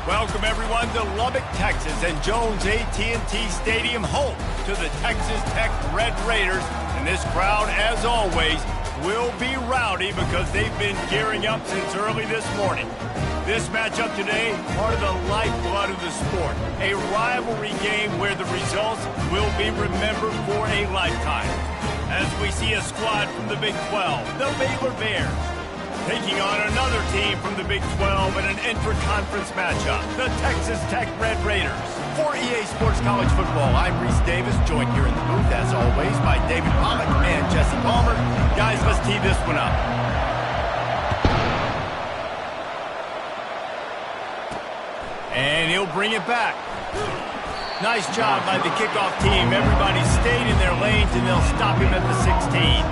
Welcome, everyone, to Lubbock, Texas, and Jones AT&T Stadium, home to the Texas Tech Red Raiders. And this crowd, as always, will be rowdy because they've been gearing up since early this morning. This matchup today, part of the lifeblood of the sport, a rivalry game where the results will be remembered for a lifetime. As we see a squad from the Big 12, the Baylor Bears, taking on another team from the Big 12 in an intra-conference matchup, the Texas Tech Red Raiders. For EA Sports College Football, I'm Reese Davis, joined here in the booth, as always, by David Pollack and Jesse Palmer. Guys, let's tee this one up. And he'll bring it back. Nice job by the kickoff team. Everybody stayed in their lanes, and they'll stop him at the 16.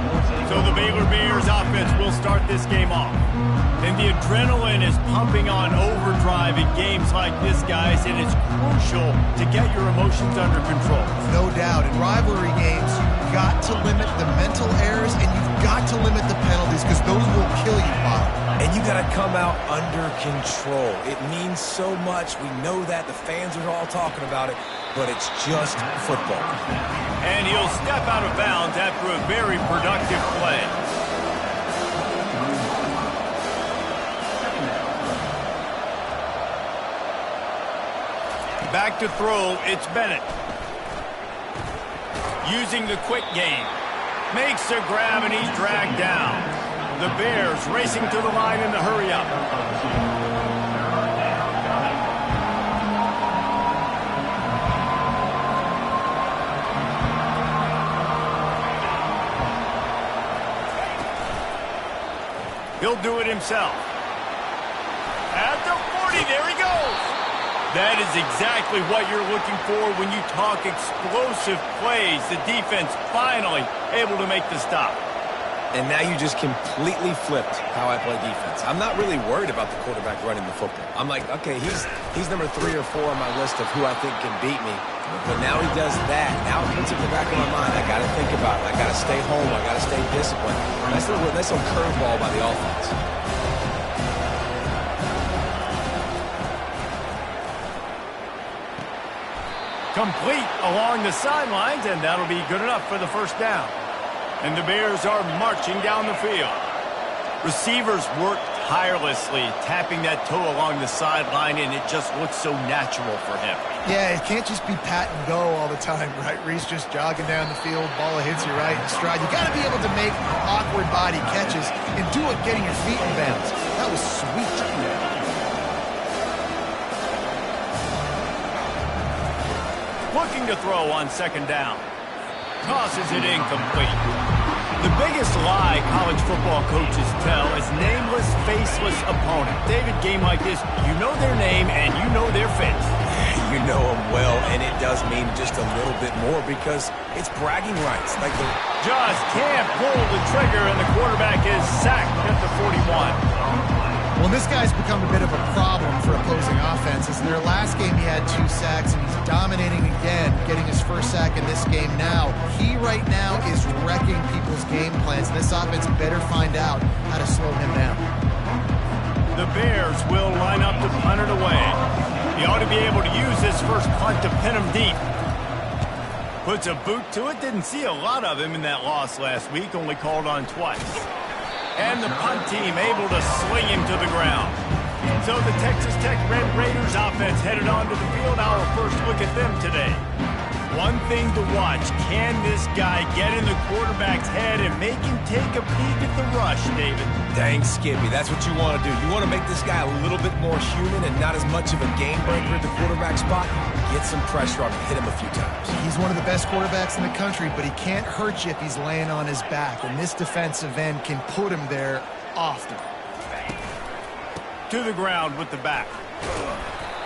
So the Baylor Bears offense will start this game off. And the adrenaline is pumping on overdrive in games like this, guys, and it's crucial to get your emotions under control. No doubt. In rivalry games, you've got to limit the mental errors, and you've got to limit the penalties because those will kill you, Bob. And you got to come out under control. It means so much. We know that. The fans are all talking about it, but it's just football. And he'll step out of bounds after a very productive play. Back to throw, it's Bennett. Using the quick game. Makes a grab, and he's dragged down. The Bears racing to the line in the hurry-up. He'll do it himself. At the 40, there he goes. That is exactly what you're looking for when you talk explosive plays. The defense finally able to make the stop. And now you just completely flipped how I play defense. I'm not really worried about the quarterback running the football. I'm like, okay, he's number 3 or 4 on my list of who I think can beat me. But now he does that. Now it puts it in the back of my mind. I got to think about it. I got to stay home. I got to stay disciplined. That's a curveball by the offense. Complete along the sidelines, and that'll be good enough for the first down. And the Bears are marching down the field. Receivers work tirelessly, tapping that toe along the sideline, and it just looks so natural for him. Yeah, it can't just be pat and go all the time, right? Reese just jogging down the field, ball hits you right in stride. You got to be able to make awkward body catches and do it getting your feet in bounds. That was sweet. Looking to throw on second down. Tosses it incomplete. The biggest lie college football coaches tell is nameless, faceless opponent. David, game like this, you know their name and you know their face. You know them well, and it does mean just a little bit more because it's bragging rights. Like just can't pull the trigger, and the quarterback is sacked at the 41. Well, this guy's become a bit of a problem for opposing offenses. In their last game, he had 2 sacks, and he's dominating again, getting his first sack in this game now. He right now is wrecking people's game plans, and this offense better find out how to slow him down. The Bears will line up to punt it away. He ought to be able to use this first punt to pin him deep. Puts a boot to it. Didn't see a lot of him in that loss last week, only called on twice. And the punt team able to sling him to the ground. So the Texas Tech Red Raiders offense headed onto the field. Our first look at them today. One thing to watch, can this guy get in the quarterback's head and make him take a peek at the rush, David? Dang, Skippy, that's what you want to do. You want to make this guy a little bit more human and not as much of a game breaker at the quarterback spot. Get some pressure on him, hit him a few times. He's one of the best quarterbacks in the country, but he can't hurt you if he's laying on his back, and this defensive end can put him there often. To the ground with the back.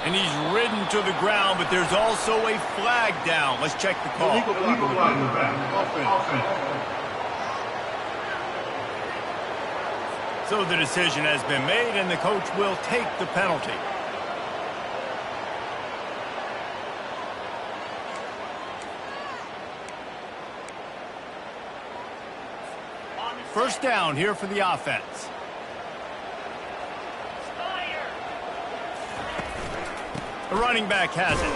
And he's ridden to the ground, but there's also a flag down. Let's check the call. So the decision has been made, and the coach will take the penalty. First down here for the offense. The running back has it.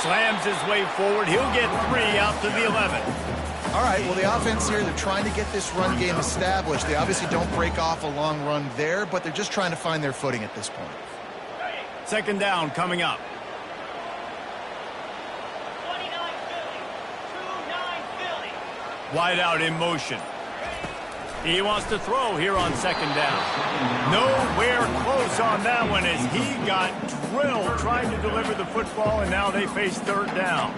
Slams his way forward. He'll get 3 out to the 11. All right, well, the offense here, they're trying to get this run game established. They obviously don't break off a long run there, but they're just trying to find their footing at this point. Second down coming up. 29 Philly. Wide out in motion. He wants to throw here on second down. Nowhere close on that one as he got drilled trying to deliver the football, and now they face third down.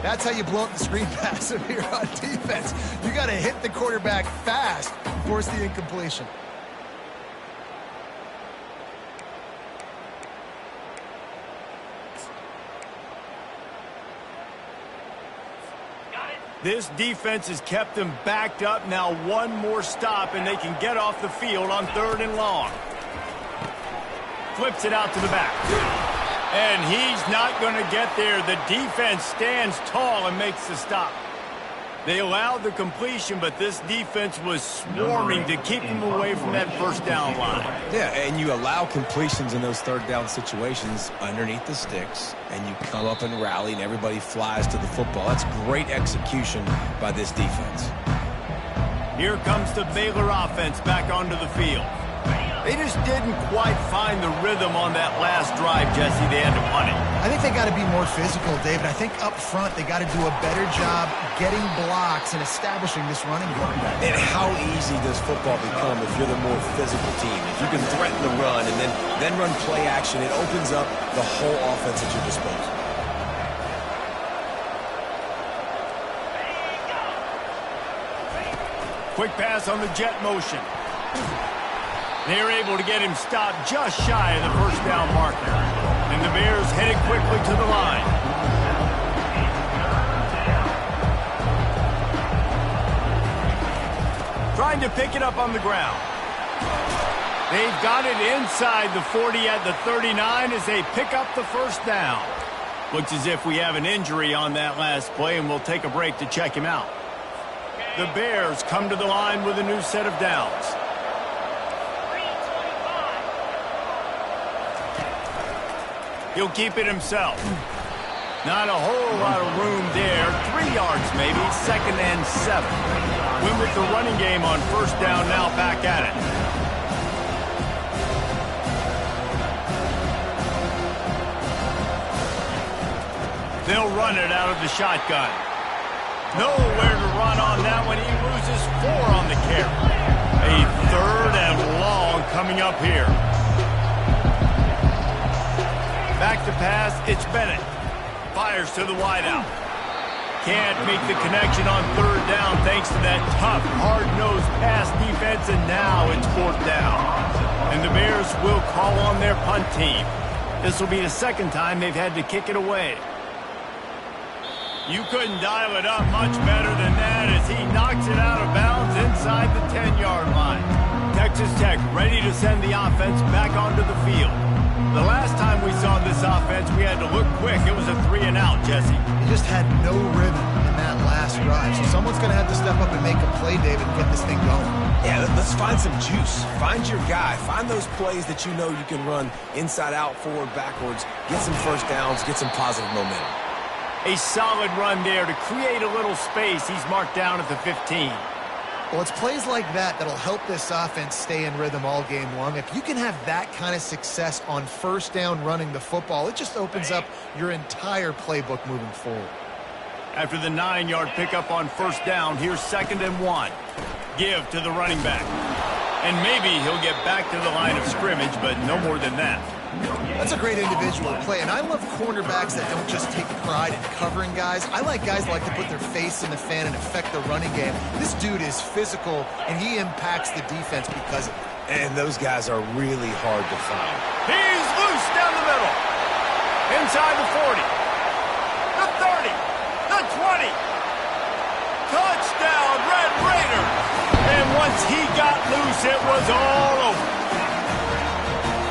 That's how you blow up the screen pass here on defense. You got to hit the quarterback fast and force the incompletion. This defense has them backed up. Now one more stop, and they can get off the field on 3rd and long. Flips it out to the back. And he's not going to get there. The defense stands tall and makes the stop. They allowed the completion, but this defense was swarming to keep him away from that first down line. Yeah, and you allow completions in those third down situations underneath the sticks, and you come up and rally, and everybody flies to the football. That's great execution by this defense. Here comes the Baylor offense back onto the field. They just didn't quite find the rhythm on that last drive, Jesse. They had to punt it. I think they got to be more physical, David. I think up front they got to do a better job getting blocks and establishing this running game. And how easy does football become if you're the more physical team? If you can threaten the run and then run play action, it opens up the whole offense at your disposal. Quick pass on the jet motion. They're able to get him stopped just shy of the first down marker. And the Bears headed quickly to the line. Trying to pick it up on the ground. They've got it inside the 40 at the 39 as they pick up the first down. Looks as if we have an injury on that last play, and we'll take a break to check him out. The Bears come to the line with a new set of downs. He'll keep it himself. Not a whole lot of room there. 3 yards maybe, 2nd and 7. Win with the running game on first down, now back at it. They'll run it out of the shotgun. Nowhere to run on that one. He loses 4 on the carry. A 3rd and long coming up here. Back to pass, it's Bennett. Fires to the wideout. Can't make the connection on 3rd down thanks to that tough, hard-nosed pass defense, and now it's 4th down. And the Bears will call on their punt team. This will be the 2nd time they've had to kick it away. You couldn't dial it up much better than that as he knocks it out of bounds inside the 10-yard line. Texas Tech ready to send the offense back onto the field. The last time we saw this offense, we had to look quick. It was a 3-and-out, Jesse. They just had no rhythm in that last drive. So someone's going to have to step up and make a play, David, and get this thing going. Yeah, let's find some juice. Find your guy. Find those plays that you know you can run inside out, forward, backwards. Get some first downs. Get some positive momentum. A solid run there to create a little space. He's marked down at the 15. Well, it's plays like that that'll help this offense stay in rhythm all game long. If you can have that kind of success on first down running the football, it just opens up your entire playbook moving forward. After the 9-yard pickup on first down, here's 2nd and 1. Give to the running back. And maybe he'll get back to the line of scrimmage, but no more than that. That's a great individual play, and I love cornerbacks that don't just take pride in covering guys. I like guys that like to put their face in the fan and affect the running game. This dude is physical, and he impacts the defense because of it. And those guys are really hard to find. He's loose down the middle. Inside the 40. The 30. The 20. Touchdown, Red Raiders. And once he got loose, it was all over.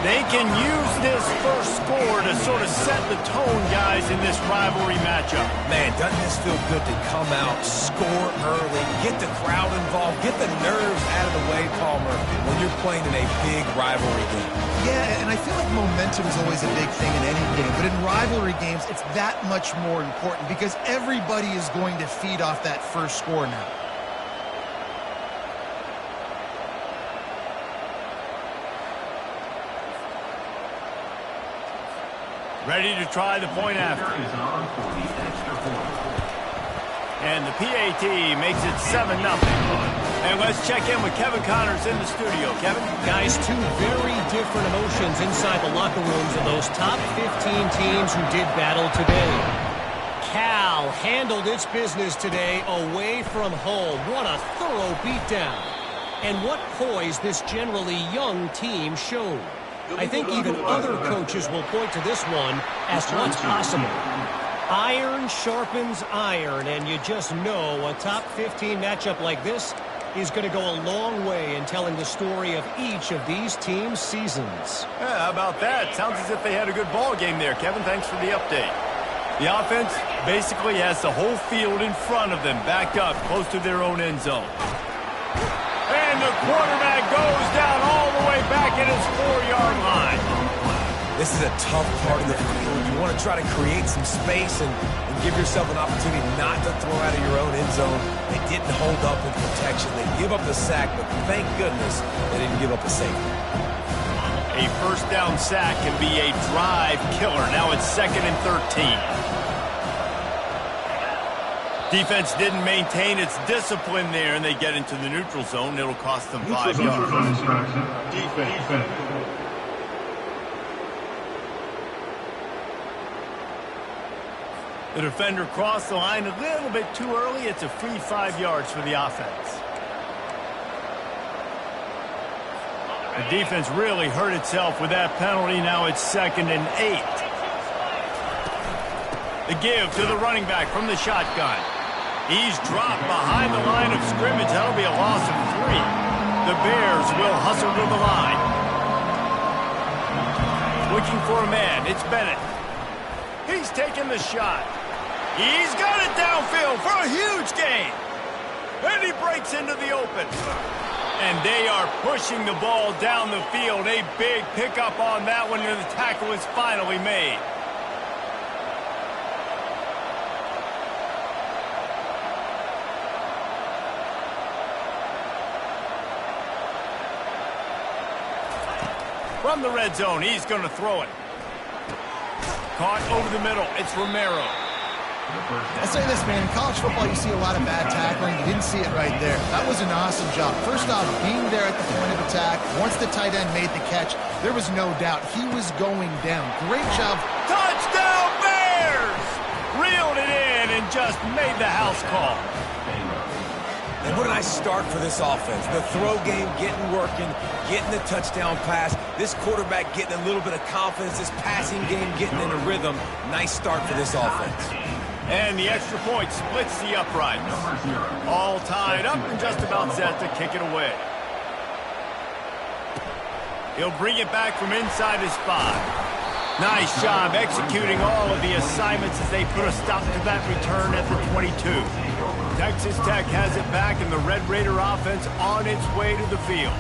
They can use this first score to sort of set the tone, guys, in this rivalry matchup. Man, doesn't this feel good to come out, score early, get the crowd involved, get the nerves out of the way, Palmer, when you're playing in a big rivalry game. Yeah, and I feel like momentum is always a big thing in any game, but in rivalry games, it's that much more important because everybody is going to feed off that first score now. Ready to try the point after. And the PAT makes it 7-0. And let's check in with Kevin Connors in the studio. Kevin? Guys, two very different emotions inside the locker rooms of those top 15 teams who did battle today. Cal handled its business today away from home. What a thorough beatdown. And what poise this generally young team showed. I think even other coaches will point to this one as what's possible. Iron sharpens iron, and you just know a top 15 matchup like this is going to go a long way in telling the story of each of these teams' seasons. Yeah, how about that? Sounds as if they had a good ball game there, Kevin. Thanks for the update. The offense basically has the whole field in front of them, backed up close to their own end zone. And the quarterback goes down all the way back at his 4-yard line. This is a tough part of the field. You want to try to create some space and give yourself an opportunity not to throw out of your own end zone. They didn't hold up with protection. They give up the sack, but thank goodness they didn't give up a safety. A first down sack can be a drive killer. Now it's 2nd and 13. Defense didn't maintain its discipline there, and they get into the neutral zone. It'll cost them 5 yards. Defense. The defender crossed the line a little bit too early. It's a free 5 yards for the offense. The defense really hurt itself with that penalty. Now it's 2nd and 8. The give to the running back from the shotgun. He's dropped behind the line of scrimmage. That'll be a loss of 3. The Bears will hustle to the line. Looking for a man. It's Bennett. He's taking the shot. He's got it downfield for a huge gain. And he breaks into the open. And they are pushing the ball down the field. A big pickup on that one, and the tackle is finally made. From the red zone, he's going to throw it. Caught over the middle. It's Romero. I'll say this, man. In college football, you see a lot of bad tackling. You didn't see it right there. That was an awesome job. First off, being there at the point of attack. Once the tight end made the catch, there was no doubt he was going down. Great job. Touchdown, Bears! Reeled it in and just made the house call. And what a nice start for this offense. The throw game getting working, getting the touchdown pass. This quarterback getting a little bit of confidence. This passing game getting in a rhythm. Nice start for this offense. And the extra point splits the uprights. All tied up and just about set to kick it away. He'll bring it back from inside his 5. Nice job executing all of the assignments as they put a stop to that return at the 22. Texas Tech has it back, and the Red Raider offense on its way to the field.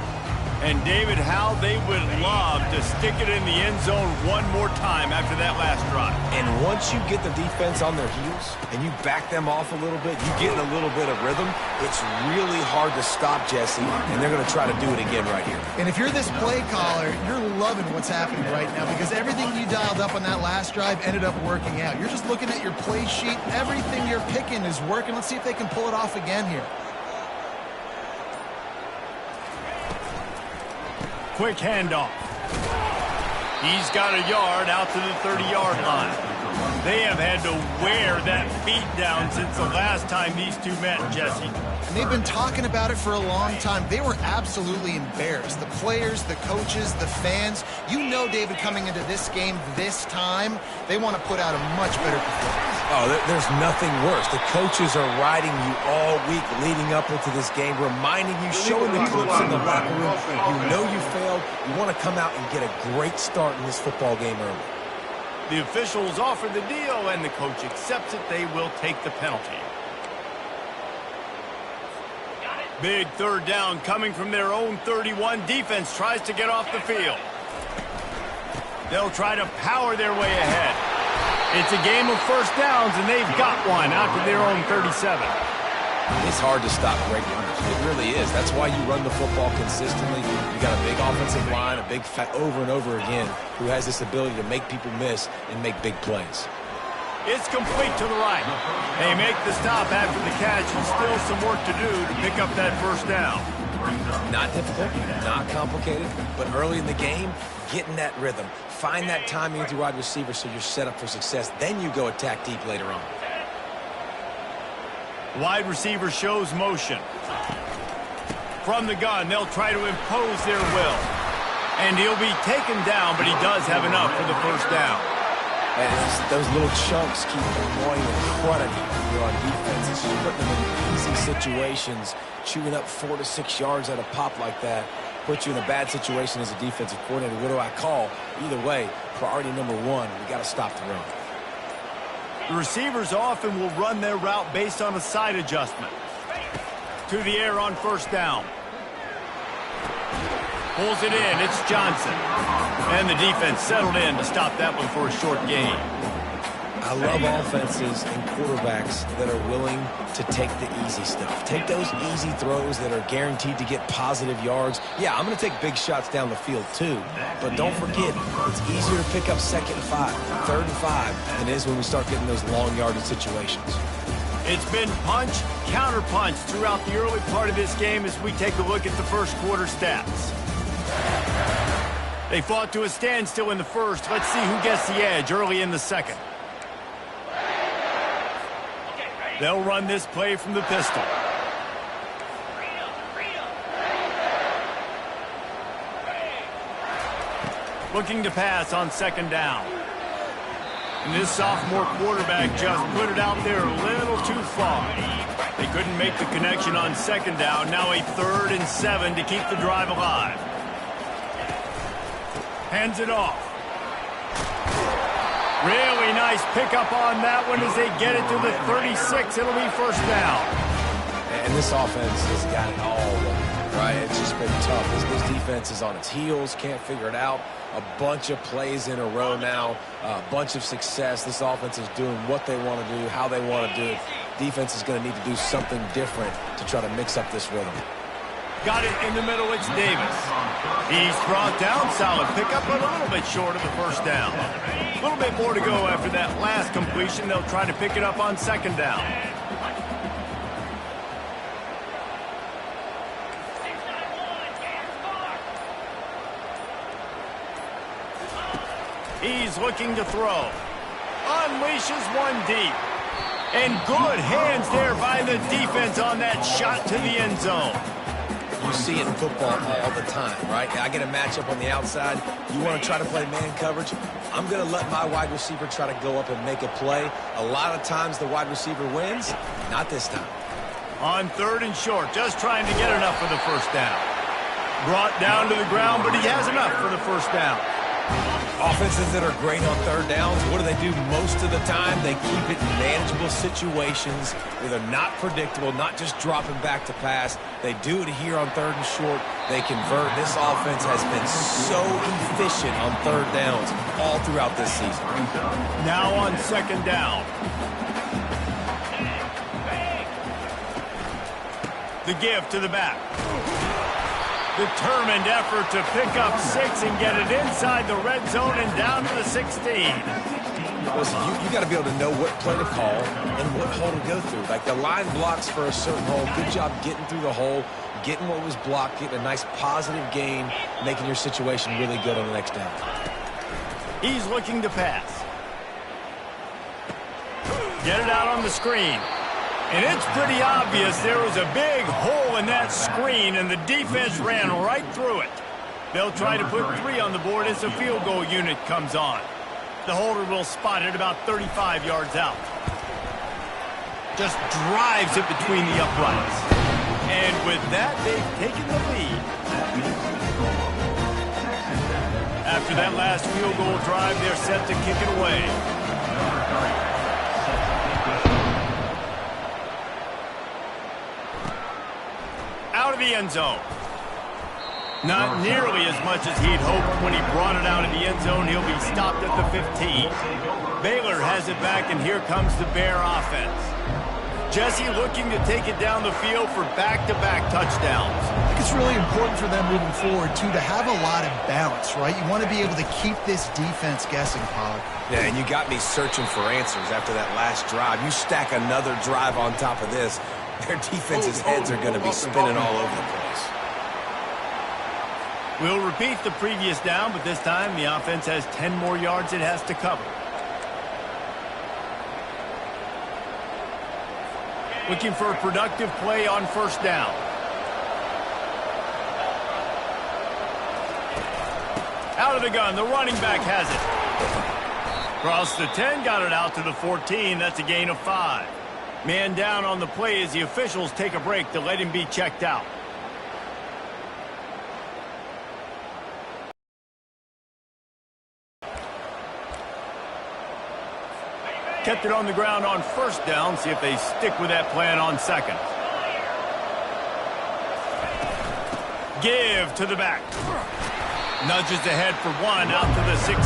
And, David, how they would love to stick it in the end zone one more time after that last drive. And once you get the defense on their heels and you back them off a little bit, you get in a little bit of rhythm, it's really hard to stop, Jesse, and they're going to try to do it again right here. And if you're this play caller, you're loving what's happening right now because everything you dialed up on that last drive ended up working out. You're just looking at your play sheet. Everything you're picking is working. Let's see if they can pull it off again here. Quick handoff. He's got a yard out to the 30-yard line. They have had to wear that beat down since the last time these two met, Jesse. And they've been talking about it for a long time. They were absolutely embarrassed. The players, the coaches, the fans. You know, David, coming into this game this time, they want to put out a much better performance. Oh, there's nothing worse. The coaches are riding you all week leading up into this game, reminding you, showing the clips in the locker room. You know you failed. You want to come out and get a great start in this football game early. The officials offer the deal, and the coach accepts it. They will take the penalty. Big third down coming from their own 31. Defense tries to get off the field. They'll try to power their way ahead. It's a game of first downs, and they've got one out to their own 37. It's hard to stop great runners. It really is. That's why you run the football consistently. You got a big offensive line, a big fat over and over again, who has this ability to make people miss and make big plays. It's complete to the right. They make the stop after the catch, and still some work to do to pick up that first down. Not difficult, not complicated, but early in the game, get in that rhythm. Find that timing with your wide receiver so you're set up for success. Then you go attack deep later on. Wide receiver shows motion. From the gun, they'll try to impose their will. And he'll be taken down, but he does have enough for the first down. And those little chunks keep annoying and crunning you on defense. It's just putting them in easy situations, chewing up 4 to 6 yards at a pop like that. Put you in a bad situation as a defensive coordinator. What do I call? Either way, priority number one, we got to stop the run. The receivers often will run their route based on a side adjustment. To the air on first down. Pulls it in. It's Johnson. And the defense settled in to stop that one for a short gain. I love offenses and quarterbacks that are willing to take the easy stuff. Take those easy throws that are guaranteed to get positive yards. Yeah, I'm going to take big shots down the field too. But don't forget, it's easier to pick up 2nd and 5, 3rd and 5 than it is when we start getting those long yardage situations. It's been punch, counter punch throughout the early part of this game as we take a look at the first quarter stats. They fought to a standstill in the first. Let's see who gets the edge early in the second. They'll run this play from the pistol. Looking to pass on second down. And this sophomore quarterback just put it out there a little too far. They couldn't make the connection on second down. Now a 3rd and 7 to keep the drive alive. Hands it off. Really nice pickup on that one as they get it to the 36. It'll be first down. And this offense has got it all right. It's just been tough. This defense is on its heels, can't figure it out. A bunch of plays in a row now, a bunch of success. This offense is doing what they want to do, how they want to do it. Defense is going to need to do something different to try to mix up this rhythm. Got it in the middle. It's Davis. He's brought down. Solid pickup, but a little bit short of the first down. A little bit more to go after that last completion. They'll try to pick it up on second down. He's looking to throw. Unleashes one deep. And good hands there by the defense on that shot to the end zone. You see it in football all the time, right? I get a matchup on the outside. You want to try to play man coverage? I'm going to let my wide receiver try to go up and make a play. A lot of times the wide receiver wins. Not this time. On 3rd and short, just trying to get enough for the first down. Brought down to the ground, but he has enough for the first down. Offenses that are great on 3rd downs, what do most of the time? They keep it in manageable situations where they're not predictable, not just dropping back to pass. They do it here on 3rd and short. They convert. This offense has been so efficient on 3rd downs all throughout this season. Now on second down. The give to the back. Determined effort to pick up 6 and get it inside the red zone and down to the 16. Listen, you got to be able to know what play to call and what hole to go through. Like the line blocks for a certain hole. Good job getting through the hole, getting what was blocked, getting a nice positive gain, making your situation really good on the next down. He's looking to pass. Get it out on the screen. And it's pretty obvious there was a big hole in that screen, and the defense ran right through it. They'll try to put 3 on the board as the field goal unit comes on. The holder will spot it about 35 yards out. Just drives it between the uprights. And with that, they've taken the lead. After that last field goal drive, they're set to kick it away. Out of the end zone. Not nearly as much as he'd hoped when he brought it out of the end zone. He'll be stopped at the 15. Baylor has it back, and here comes the Bear offense. Jesse looking to take it down the field for back-to-back touchdowns. I think it's really important for them moving forward, too, to have a lot of balance, right? You want to be able to keep this defense guessing, Pollard. Yeah, and you got me searching for answers after that last drive. You stack another drive on top of this, their defense's heads are going to be spinning all over the place. We'll repeat the previous down, but this time the offense has 10 more yards it has to cover. Looking for a productive play on first down. Out of the gun, the running back has it. Across the 10, got it out to the 14. That's a gain of 5. Man down on the play as the officials take a break to let him be checked out. Kept it on the ground on first down. See if they stick with that plan on second. Give to the back. Nudges ahead for 1 out to the 16.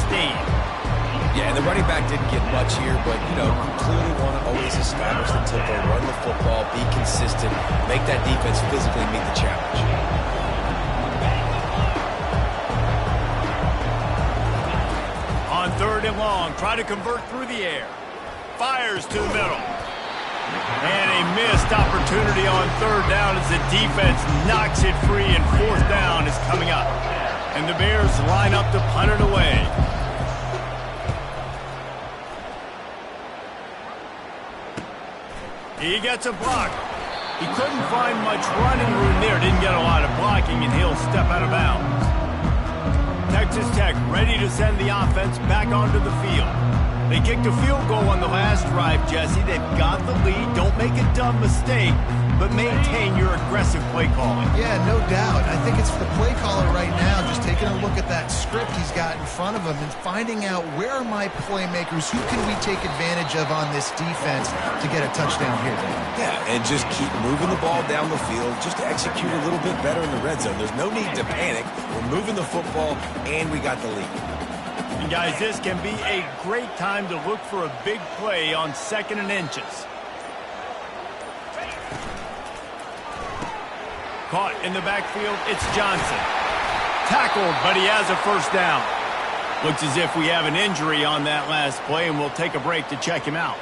Yeah, and the running back didn't get much here, but, you know, you clearly want to always establish the tempo, run the football, be consistent, make that defense physically meet the challenge. On third and long, try to convert through the air. Fires to the middle. And a missed opportunity on third down as the defense knocks it free, and fourth down is coming up. And the Bears line up to punt it away. He gets a block. He couldn't find much running room there. Didn't get a lot of blocking, and he'll step out of bounds. Texas Tech ready to send the offense back onto the field. They kicked a field goal on the last drive, Jesse. They've got the lead. Don't make a dumb mistake, but maintain your aggressive play calling. Yeah, no doubt. I think it's the play caller right now just taking a look at that script he's got in front of him and finding out where are my playmakers, who can we take advantage of on this defense to get a touchdown here. Yeah, and just keep moving the ball down the field, just to execute a little bit better in the red zone. There's no need to panic. We're moving the football, and we got the lead. And guys, this can be a great time to look for a big play on 2nd and inches. Caught in the backfield, it's Johnson. Tackled, but he has a first down. Looks as if we have an injury on that last play, and we'll take a break to check him out.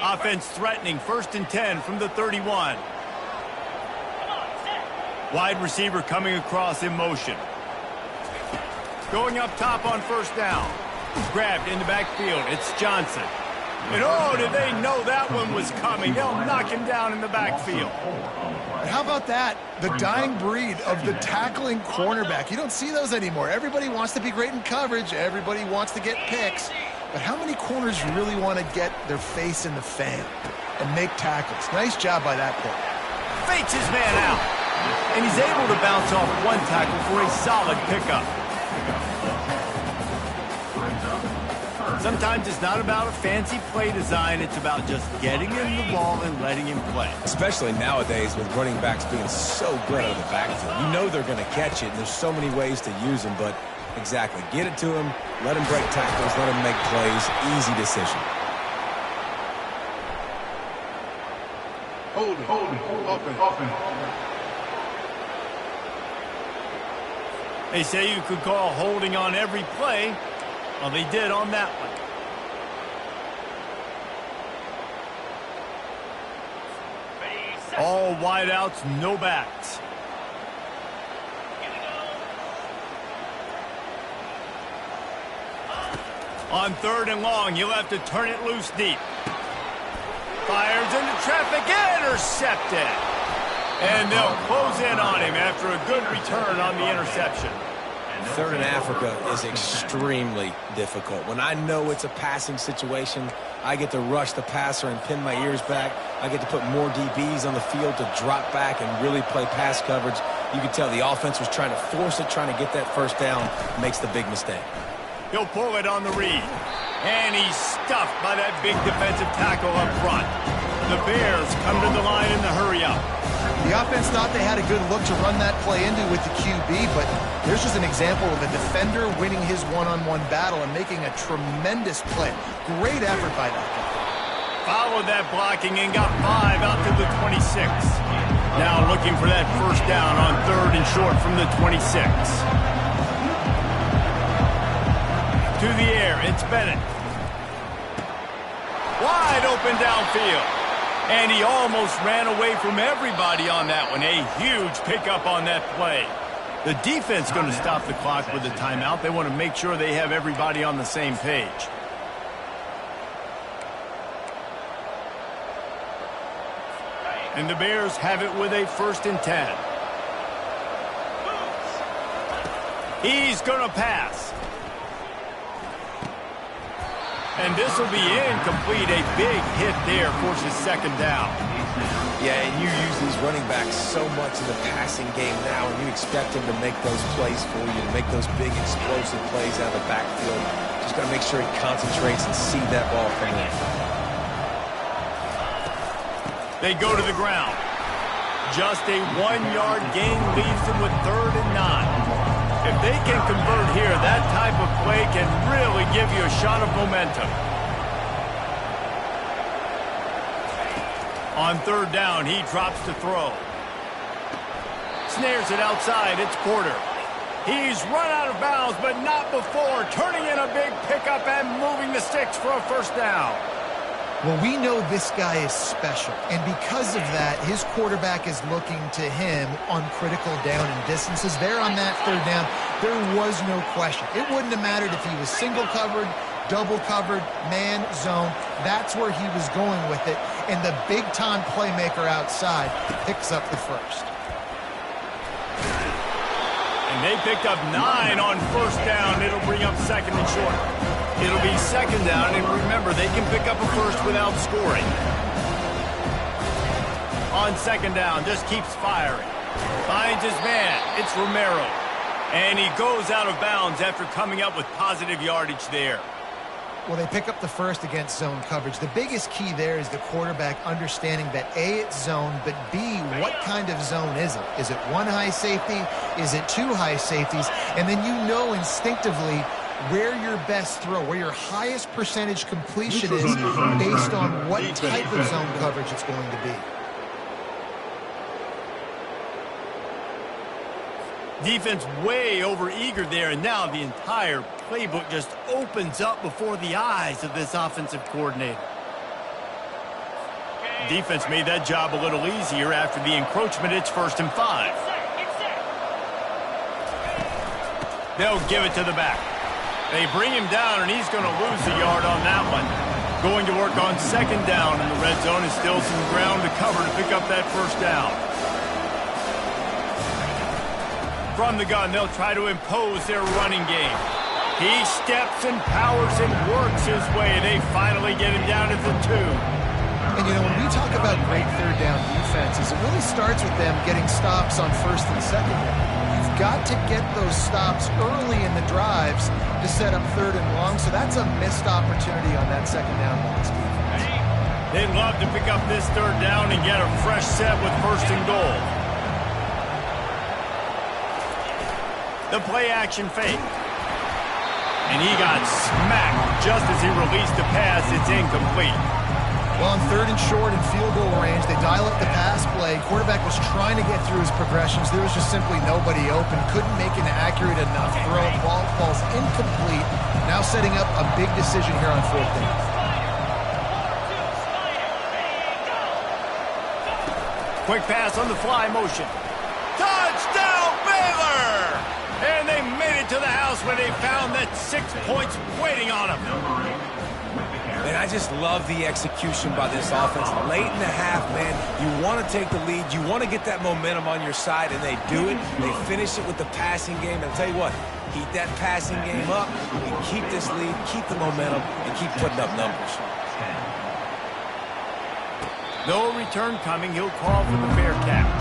Offense threatening, 1st and 10 from the 31. Wide receiver coming across in motion. Going up top on first down. Grabbed in the backfield. It's Johnson. And oh, did they know that one was coming? They'll knock him down in the backfield. How about that? The dying breed of the tackling cornerback. You don't see those anymore. Everybody wants to be great in coverage. Everybody wants to get picks. But how many corners really want to get their face in the fan and make tackles? Nice job by that player. Fakes his man out. And he's able to bounce off one tackle for a solid pickup. Sometimes it's not about a fancy play design. It's about just getting him the ball and letting him play. Especially nowadays with running backs being so good out of the backfield. You know they're going to catch it, and there's so many ways to use them, but exactly. Get it to him, let him break tackles, let him make plays. Easy decision. Hold it, open. They say you could call holding on every play. Well, they did on that one. All wideouts, no backs. On 3rd and long, you'll have to turn it loose deep. Fires into traffic, intercepted. And they'll close in on him after a good return on the interception. Third in Africa is extremely difficult. When I know it's a passing situation, I get to rush the passer and pin my ears back. I get to put more DBs on the field to drop back and really play pass coverage. You can tell the offense was trying to force it, trying to get that first down, makes the big mistake. He'll pull it on the read. And he's stuffed by that big defensive tackle up front. The Bears come to the line in the hurry-up. The offense thought they had a good look to run that play into with the QB, but there's just an example of a defender winning his one-on-one battle and making a tremendous play. Great effort by that guy. Followed that blocking and got 5 out to the 26. Now looking for that first down on 3rd and short from the 26. To the air, it's Bennett. Wide open downfield. And he almost ran away from everybody on that one. A huge pickup on that play. The defense going to stop the clock with a timeout. They want to make sure they have everybody on the same page. And the Bears have it with a 1st and 10. He's going to pass. And this will be incomplete. A big hit there forces 2nd down. Yeah, and you use these running backs so much in the passing game now, and you expect them to make those plays for you, to make those big explosive plays out of the backfield. Just got to make sure he concentrates and see that ball come in. They go to the ground. Just a 1-yard gain leaves them with 3rd and 9. If they can convert here, that type of play can really give you a shot of momentum. On 3rd down, he drops to throw. Snares it outside. It's Porter. He's run out of bounds, but not before. Turning in a big pickup and moving the sticks for a 1st down. Well, we know this guy is special, and because of that, his quarterback is looking to him on critical down and distances. There on that 3rd down, there was no question. It wouldn't have mattered if he was single covered, double covered, man, zone. That's where he was going with it, and the big-time playmaker outside picks up the 1st. And they picked up 9 on 1st down. It'll bring up 2nd and short. It'll be 2nd down, and remember, they can pick up a 1st without scoring. On 2nd down, just keeps firing. Finds his man. It's Romero. And he goes out of bounds after coming up with positive yardage there. Well, they pick up the 1st against zone coverage. The biggest key there is the quarterback understanding that A, it's zone, but B, what kind of zone is it? Is it 1 high safety? Is it 2 high safeties? And then you know instinctively where your best throw, where your highest percentage completion is based on what type of zone coverage it's going to be. Defense way over eager there, and now the entire playbook just opens up before the eyes of this offensive coordinator. Defense made that job a little easier after the encroachment. It's 1st and 5. They'll give it to the back. They bring him down, and he's going to lose a yard on that one. Going to work on 2nd down in the red zone, and still some ground to cover to pick up that 1st down. From the gun, they'll try to impose their running game. He steps and powers and works his way. They finally get him down to the 2. And, you know, when we talk about great 3rd down defenses, it really starts with them getting stops on 1st and 2nd down. You've got to get those stops early in the drives to set up 3rd and long, so that's a missed opportunity on that 2nd down box defense. They'd love to pick up this 3rd down and get a fresh set with 1st and goal. The play-action fake. And he got smacked just as he released the pass. It's incomplete. Well, on 3rd and short and field goal range, they dial up the pass play. Quarterback was trying to get through his progressions. There was just simply nobody open. Couldn't make an accurate enough throw. Ball falls incomplete. Now setting up a big decision here on 4th down. Quick pass on the fly motion. Touchdown, Baylor! And they made it to the house where they found that 6 points waiting on them. And I just love the execution by this offense. Late in the half, man, you want to take the lead. You want to get that momentum on your side, and they do it. They finish it with the passing game. And I'll tell you what, Keep that passing game up, and keep this lead, keep the momentum, and keep putting up numbers. No return coming. He'll call for the fair catch.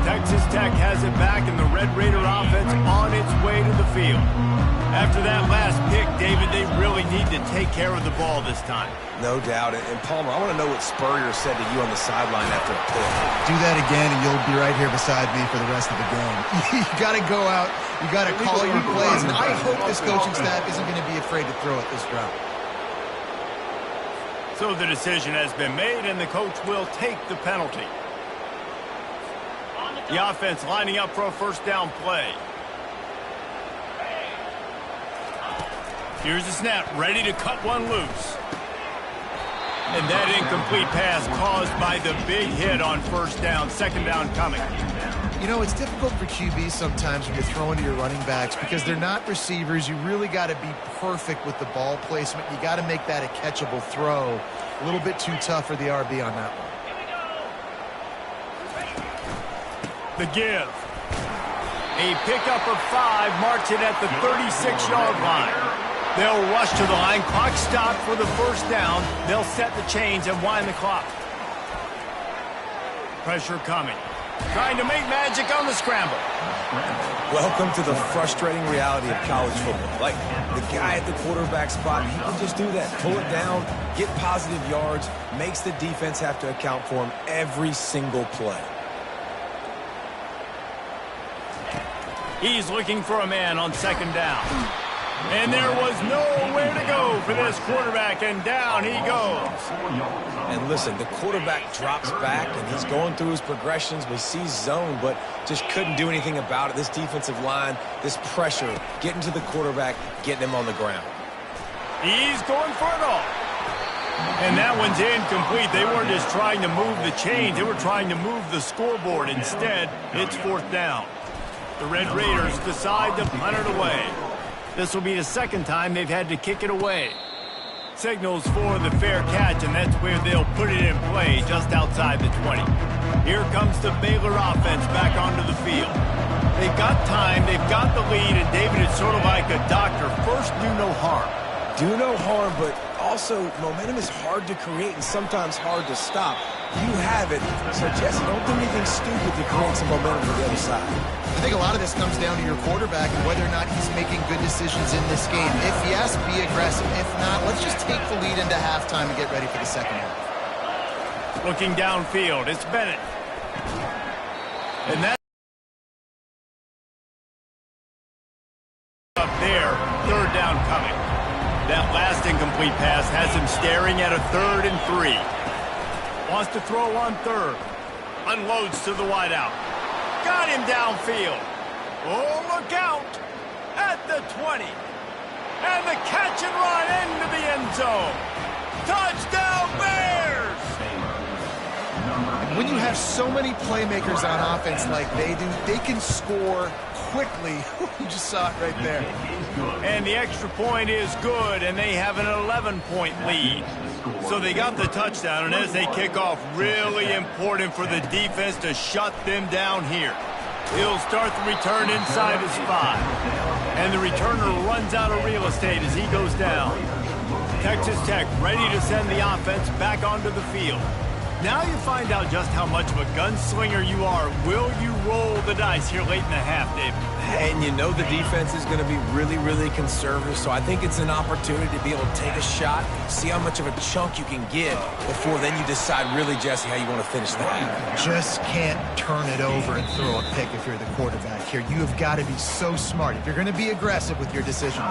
Texas Tech has it back, and the Red Raider offense on its way to the field. After that last pick, David, they really need to take care of the ball this time. No doubt. And Palmer, I want to know what Spurrier said to you on the sideline after a pick. Do that again, and you'll be right here beside me for the rest of the game. You got to go out. You got to call your plays, and I hope this coaching staff isn't going to be afraid to throw it this route. So the decision has been made, and the coach will take the penalty. The offense lining up for a first down play. Here's the snap, ready to cut one loose. And that incomplete pass caused by the big hit on first down, second down coming. You know, it's difficult for QBs sometimes when you're throwing to your running backs because they're not receivers. You really got to be perfect with the ball placement. You got to make that a catchable throw. A little bit too tough for the RB on that one. The give. A pickup of 5 marks it at the 36-yard line. They'll rush to the line. Clock stopped for the first down. They'll set the chains and wind the clock. Pressure coming. Trying to make magic on the scramble. Welcome to the frustrating reality of college football. Like, the guy at the quarterback spot, he can just do that. Pull it down, get positive yards, makes the defense have to account for him every single play. He's looking for a man on second down. And there was nowhere to go for this quarterback, and down he goes. And listen, the quarterback drops back, and he's going through his progressions. We see zone, but just couldn't do anything about it. This defensive line, this pressure, getting to the quarterback, getting him on the ground. He's going for it all. And that one's incomplete. They weren't just trying to move the chains. They were trying to move the scoreboard. Instead, it's fourth down. The Red Raiders decide to punt it away. This will be the second time they've had to kick it away. Signals for the fair catch, and that's where they'll put it in play, just outside the 20. Here comes the Baylor offense back onto the field. They've got time, they've got the lead, and David, it's sort of like a doctor. First, do no harm. Do no harm, but also momentum is hard to create and sometimes hard to stop. You have it, so Jesse, don't do anything stupid to create some momentum for the other side. I think a lot of this comes down to your quarterback and whether or not he's making good decisions in this game. If yes, be aggressive. If not, let's just take the lead into halftime and get ready for the second half. Looking downfield, it's Bennett. And that's up there, third down coming. That last incomplete pass has him staring at a 3rd and 3. Wants to throw on third. Unloads to the wideout. Got him downfield. Oh, look out. At the 20. And the catch and run into the end zone. Touchdown, Bears! When you have so many playmakers on offense like they do, they can score quickly. You just saw it right there. And the extra point is good, and they have an 11-point lead. So they got the touchdown, and as they kick off, really important for the defense to shut them down here. He'll start the return inside his 5. And the returner runs out of real estate as he goes down. Texas Tech ready to send the offense back onto the field. Now you find out just how much of a gunslinger you are. Will you roll the dice here late in the half, David? And you know the defense is going to be really, really conservative, so I think it's an opportunity to be able to take a shot, see how much of a chunk you can get before then you decide really, Jesse, how you want to finish the half. Just can't turn it over and throw a pick if you're the quarterback here. You have got to be so smart if you're going to be aggressive with your decision.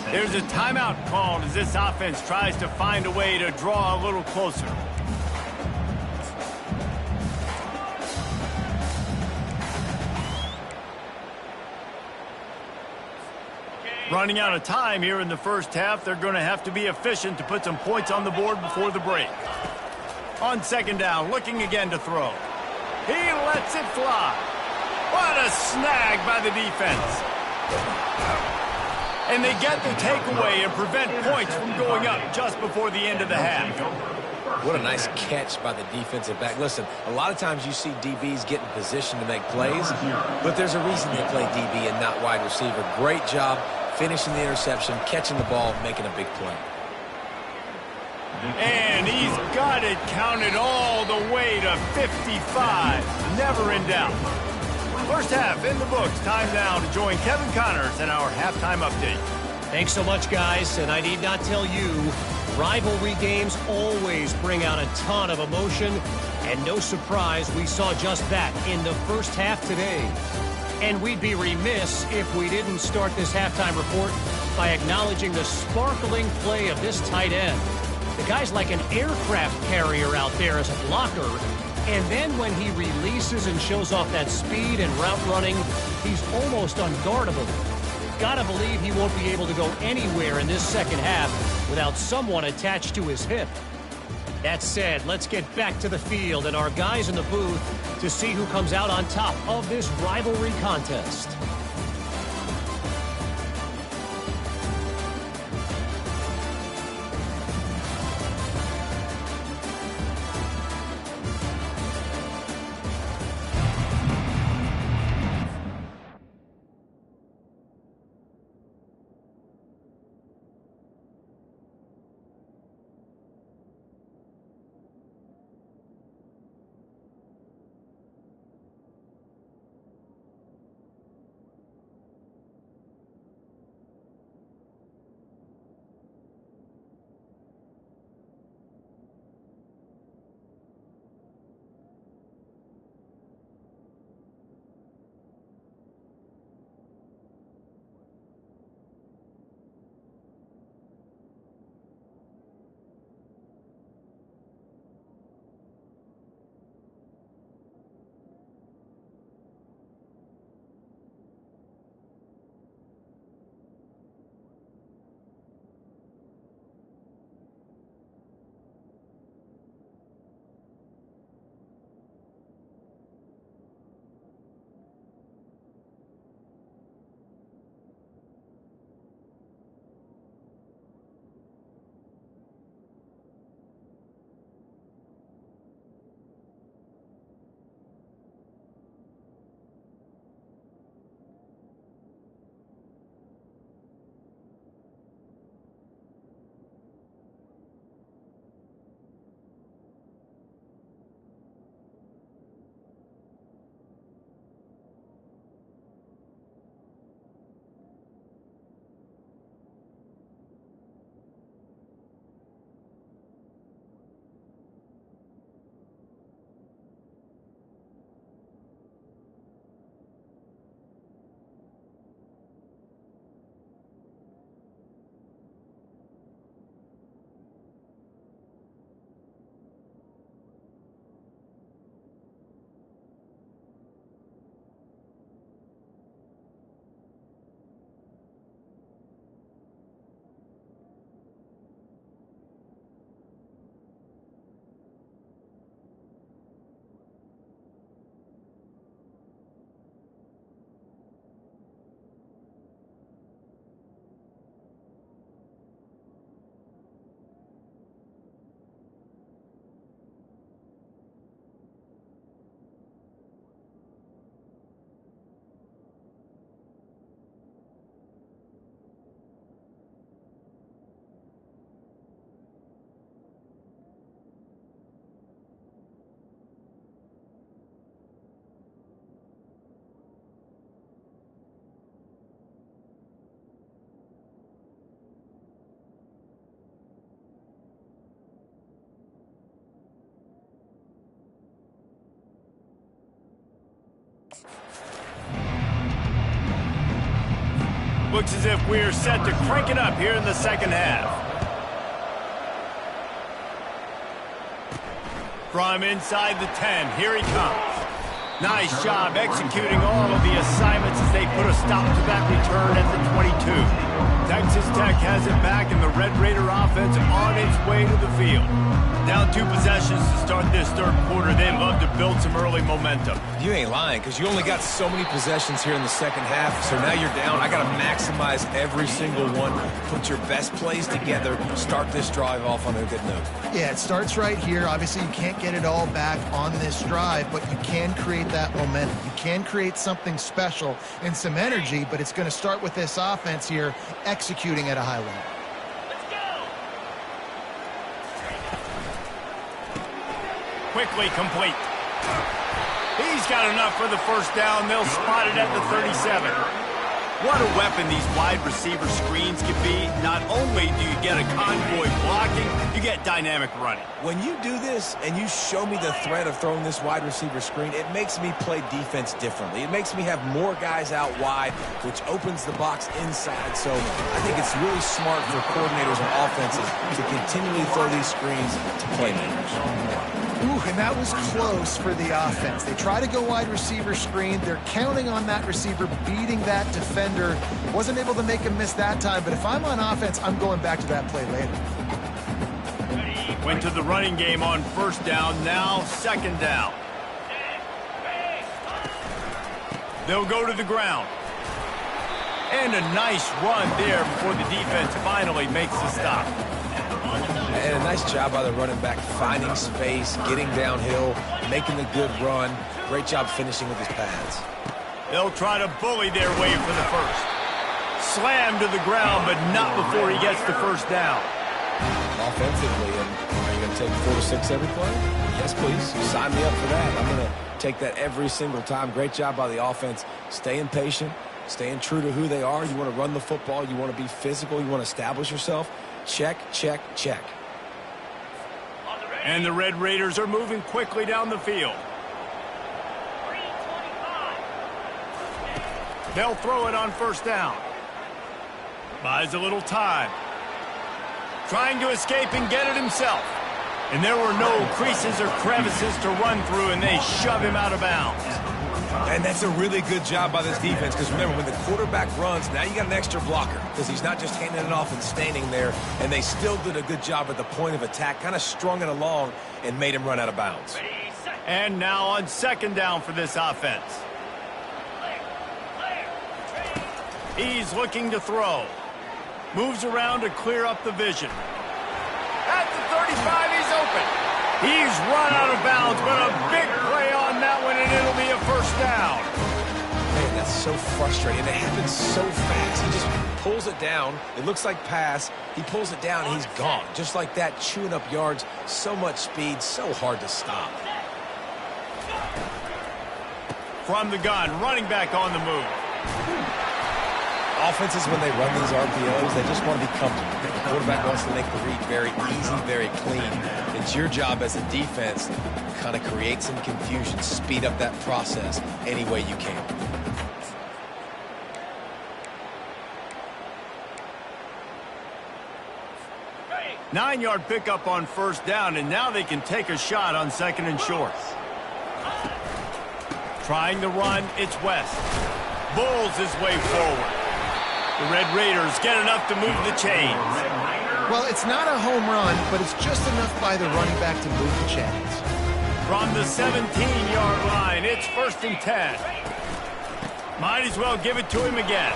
There's a timeout called as this offense tries to find a way to draw a little closer. Running out of time here in the first half. They're going to have to be efficient to put some points on the board before the break. On second down, looking again to throw. He lets it fly. What a snag by the defense. And they get the takeaway and prevent points from going up just before the end of the half. What a nice catch by the defensive back. Listen, a lot of times you see DBs get in position to make plays, but there's a reason they play DB and not wide receiver. Great job finishing the interception, catching the ball, making a big play. And he's got it counted all the way to 55. Never in doubt. First half in the books. Time now to join Kevin Connors in our halftime update. Thanks so much, guys. And I need not tell you, rivalry games always bring out a ton of emotion. And no surprise, we saw just that in the first half today. And we'd be remiss if we didn't start this halftime report by acknowledging the sparkling play of this tight end. The guy's like an aircraft carrier out there as a blocker. And then when he releases and shows off that speed and route running, he's almost unguardable. Gotta believe he won't be able to go anywhere in this second half without someone attached to his hip. That said, let's get back to the field and our guys in the booth to see who comes out on top of this rivalry contest. Looks as if we're set to crank it up here in the second half. From inside the 10, here he comes. Nice job executing all of the assignments as they put a stop to that return at the 22. Texas Tech has it back, and the Red Raider offense on its way to the field. Down 2 possessions to start this third quarter. They'd love to build some early momentum. You ain't lying, because you only got so many possessions here in the second half, so now you're down. I got to maximize every single one. Put your best plays together. Start this drive off on a good note. Yeah, it starts right here. Obviously, you can't get it all back on this drive, but you can create that momentum. You can create something special and some energy, but it's going to start with this offense here executing at a high level. Quickly complete. He's got enough for the first down. They'll spot it at the 37. What a weapon these wide receiver screens can be. Not only do you get a convoy blocking, you get dynamic running. When you do this and you show me the threat of throwing this wide receiver screen, it makes me play defense differently. It makes me have more guys out wide, which opens the box inside. So I think it's really smart for coordinators and offenses to continually throw these screens to playmakers. Ooh, and that was close for the offense. They try to go wide receiver screen. They're counting on that receiver beating that defender. Wasn't able to make him miss that time, but if I'm on offense, I'm going back to that play later. Went to the running game on first down, now second down. They'll go to the ground. And a nice run there before the defense finally makes the stop. And a nice job by the running back, finding space, getting downhill, making a good run. Great job finishing with his pads. They'll try to bully their way for the first. Slammed to the ground, but not before he gets the first down. Offensively, and are you going to take 4 to 6 every play? Yes, please. Sign me up for that. I'm going to take that every single time. Great job by the offense. Staying patient, staying true to who they are. You want to run the football. You want to be physical. You want to establish yourself. Check, check, check. And the Red Raiders are moving quickly down the field. They'll throw it on first down. Buys a little time. Trying to escape and get it himself. And there were no creases or crevices to run through, and they shove him out of bounds. And that's a really good job by this defense, because remember, when the quarterback runs, now you got an extra blocker, because he's not just handing it off and standing there, and they still did a good job at the point of attack, kind of strung it along and made him run out of bounds. And now on second down for this offense. He's looking to throw. Moves around to clear up the vision. At the 35, he's open. He's run out of bounds, but a big play on that one, and it'll be a first down. Man, that's so frustrating. It happens so fast. He just pulls it down. It looks like pass. He pulls it down, and he's gone. Just like that, chewing up yards. So much speed, so hard to stop. From the gun, running back on the move. Offenses, when they run these RPOs, they just want to be comfortable. The quarterback wants to make the read very easy, very clean. It's your job as a defense to kind of create some confusion, speed up that process any way you can. Nine-yard pickup on first down, and now they can take a shot on second and short. Trying to run, it's West. Bulls his way forward. The Red Raiders get enough to move the chains. Well, it's not a home run, but it's just enough by the running back to move the chains. From the 17-yard line, it's 1st and 10. Might as well give it to him again.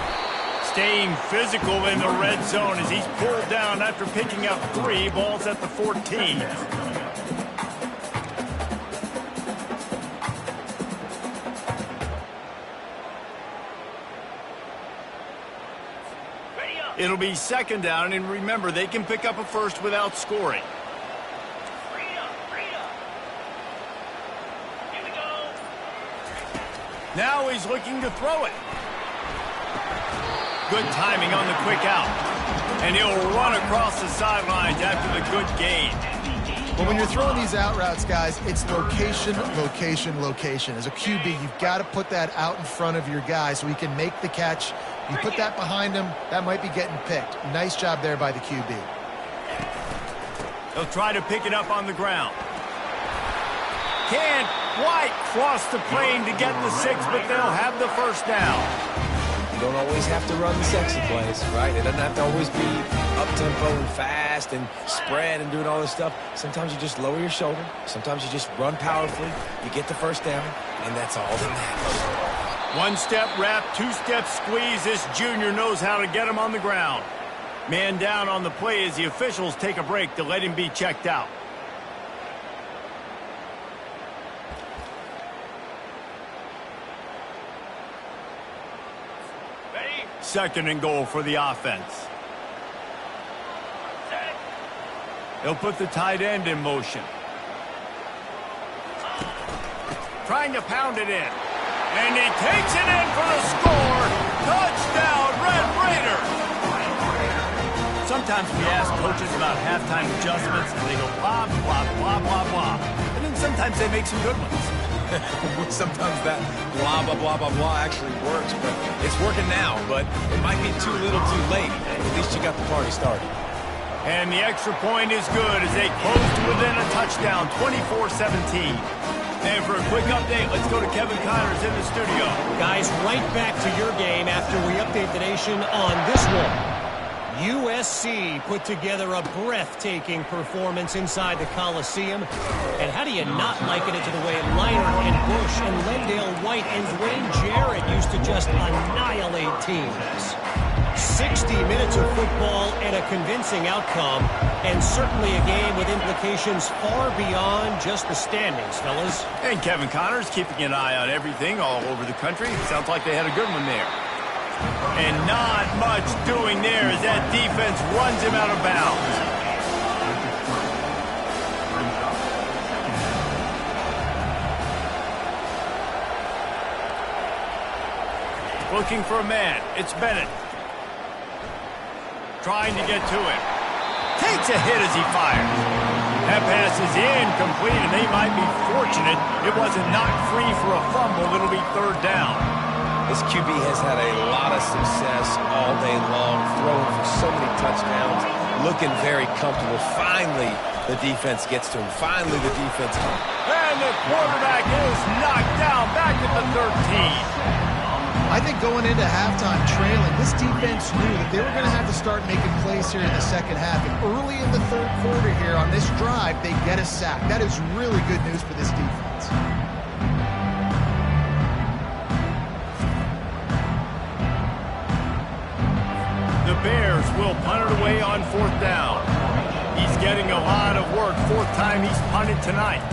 Staying physical in the red zone as he's pulled down after picking up 3 balls at the 14. It'll be second down, and remember, they can pick up a first without scoring. Now he's looking to throw it. Good timing on the quick out. And he'll run across the sidelines after the good gain. Well, when you're throwing these out routes, guys, it's location, location, location. As a QB, you've got to put that out in front of your guy so he can make the catch. You put that behind him, that might be getting picked. Nice job there by the QB. He'll try to pick it up on the ground. Can't quite cross the plane to get the 6, but they'll have the first down. You don't always have to run the sexy plays, right? It doesn't have to always be up-tempo and fast and spread and doing all this stuff. Sometimes you just lower your shoulder. Sometimes you just run powerfully. You get the first down, and that's all that matters. One-step wrap, two-step squeeze. This junior knows how to get him on the ground. Man down on the play as the officials take a break to let him be checked out. Second and goal for the offense. They'll put the tight end in motion. Trying to pound it in. And he takes it in for the score. Touchdown, Red Raiders. Sometimes we ask coaches about halftime adjustments, and they go blah, blah, blah, blah, blah. And then sometimes they make some good ones. Sometimes that blah, blah, blah, blah, blah actually works, but it's working now. But it might be too little too late. At least you got the party started. And the extra point is good as they close to within a touchdown, 24-17. And for a quick update, let's go to Kevin Connors in the studio. Guys, right back to your game after we update the nation on this one. USC put together a breathtaking performance inside the Coliseum. And how do you not liken it to the way Leinart and Bush and Lendale White and Dwayne Jarrett used to just annihilate teams? 60 minutes of football and a convincing outcome, and certainly a game with implications far beyond just the standings, fellas. And Kevin Connors keeping an eye on everything all over the country. Sounds like they had a good one there. And not much doing there as that defense runs him out of bounds. Looking for a man. It's Bennett. Trying to get to him. Takes a hit as he fires. That pass is incomplete, and they might be fortunate it wasn't knocked free for a fumble. It'll be third down. This QB has had a lot of success all day long, throwing for so many touchdowns, looking very comfortable. Finally, the defense gets to him. Finally, the defense comes. And the quarterback is knocked down back at the 13. I think going into halftime trailing, this defense knew that they were going to have to start making plays here in the second half. And early in the third quarter here on this drive, they get a sack. That is really good news for this defense. The Bears will punt it away on fourth down. He's getting a lot of work. Fourth time he's punted tonight.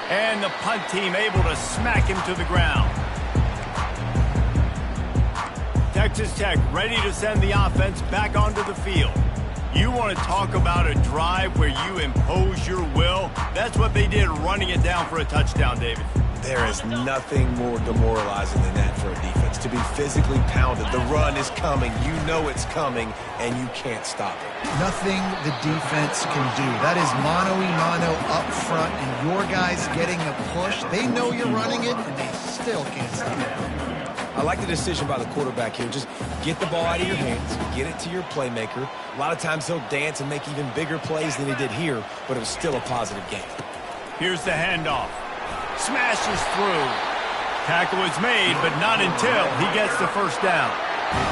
And the punt team able to smack him to the ground. Texas Tech ready to send the offense back onto the field. You want to talk about a drive where you impose your will? That's what they did running it down for a touchdown, David. There is nothing more demoralizing than that for a defense. To be physically pounded. The run is coming. You know it's coming, and you can't stop it. Nothing the defense can do. That is mano-a-mano up front, and your guys getting a push. They know you're running it, and they still can't stop it. I like the decision by the quarterback here. Just get the ball out of your hands, get it to your playmaker. A lot of times he'll dance and make even bigger plays than he did here, but it was still a positive game. Here's the handoff. Smashes through. Tackle is made, but not until he gets the first down.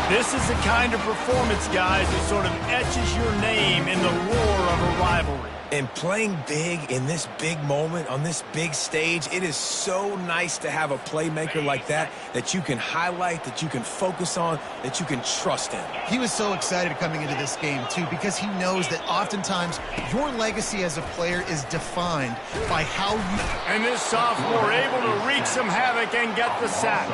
This is the kind of performance, guys, that sort of etches your name in the roar of a rivalry. And playing big in this big moment, on this big stage, it is so nice to have a playmaker like that you can highlight, that you can focus on, that you can trust in. He was so excited coming into this game, too, because he knows that oftentimes your legacy as a player is defined by how you... And this sophomore able to wreak some havoc and get the sack.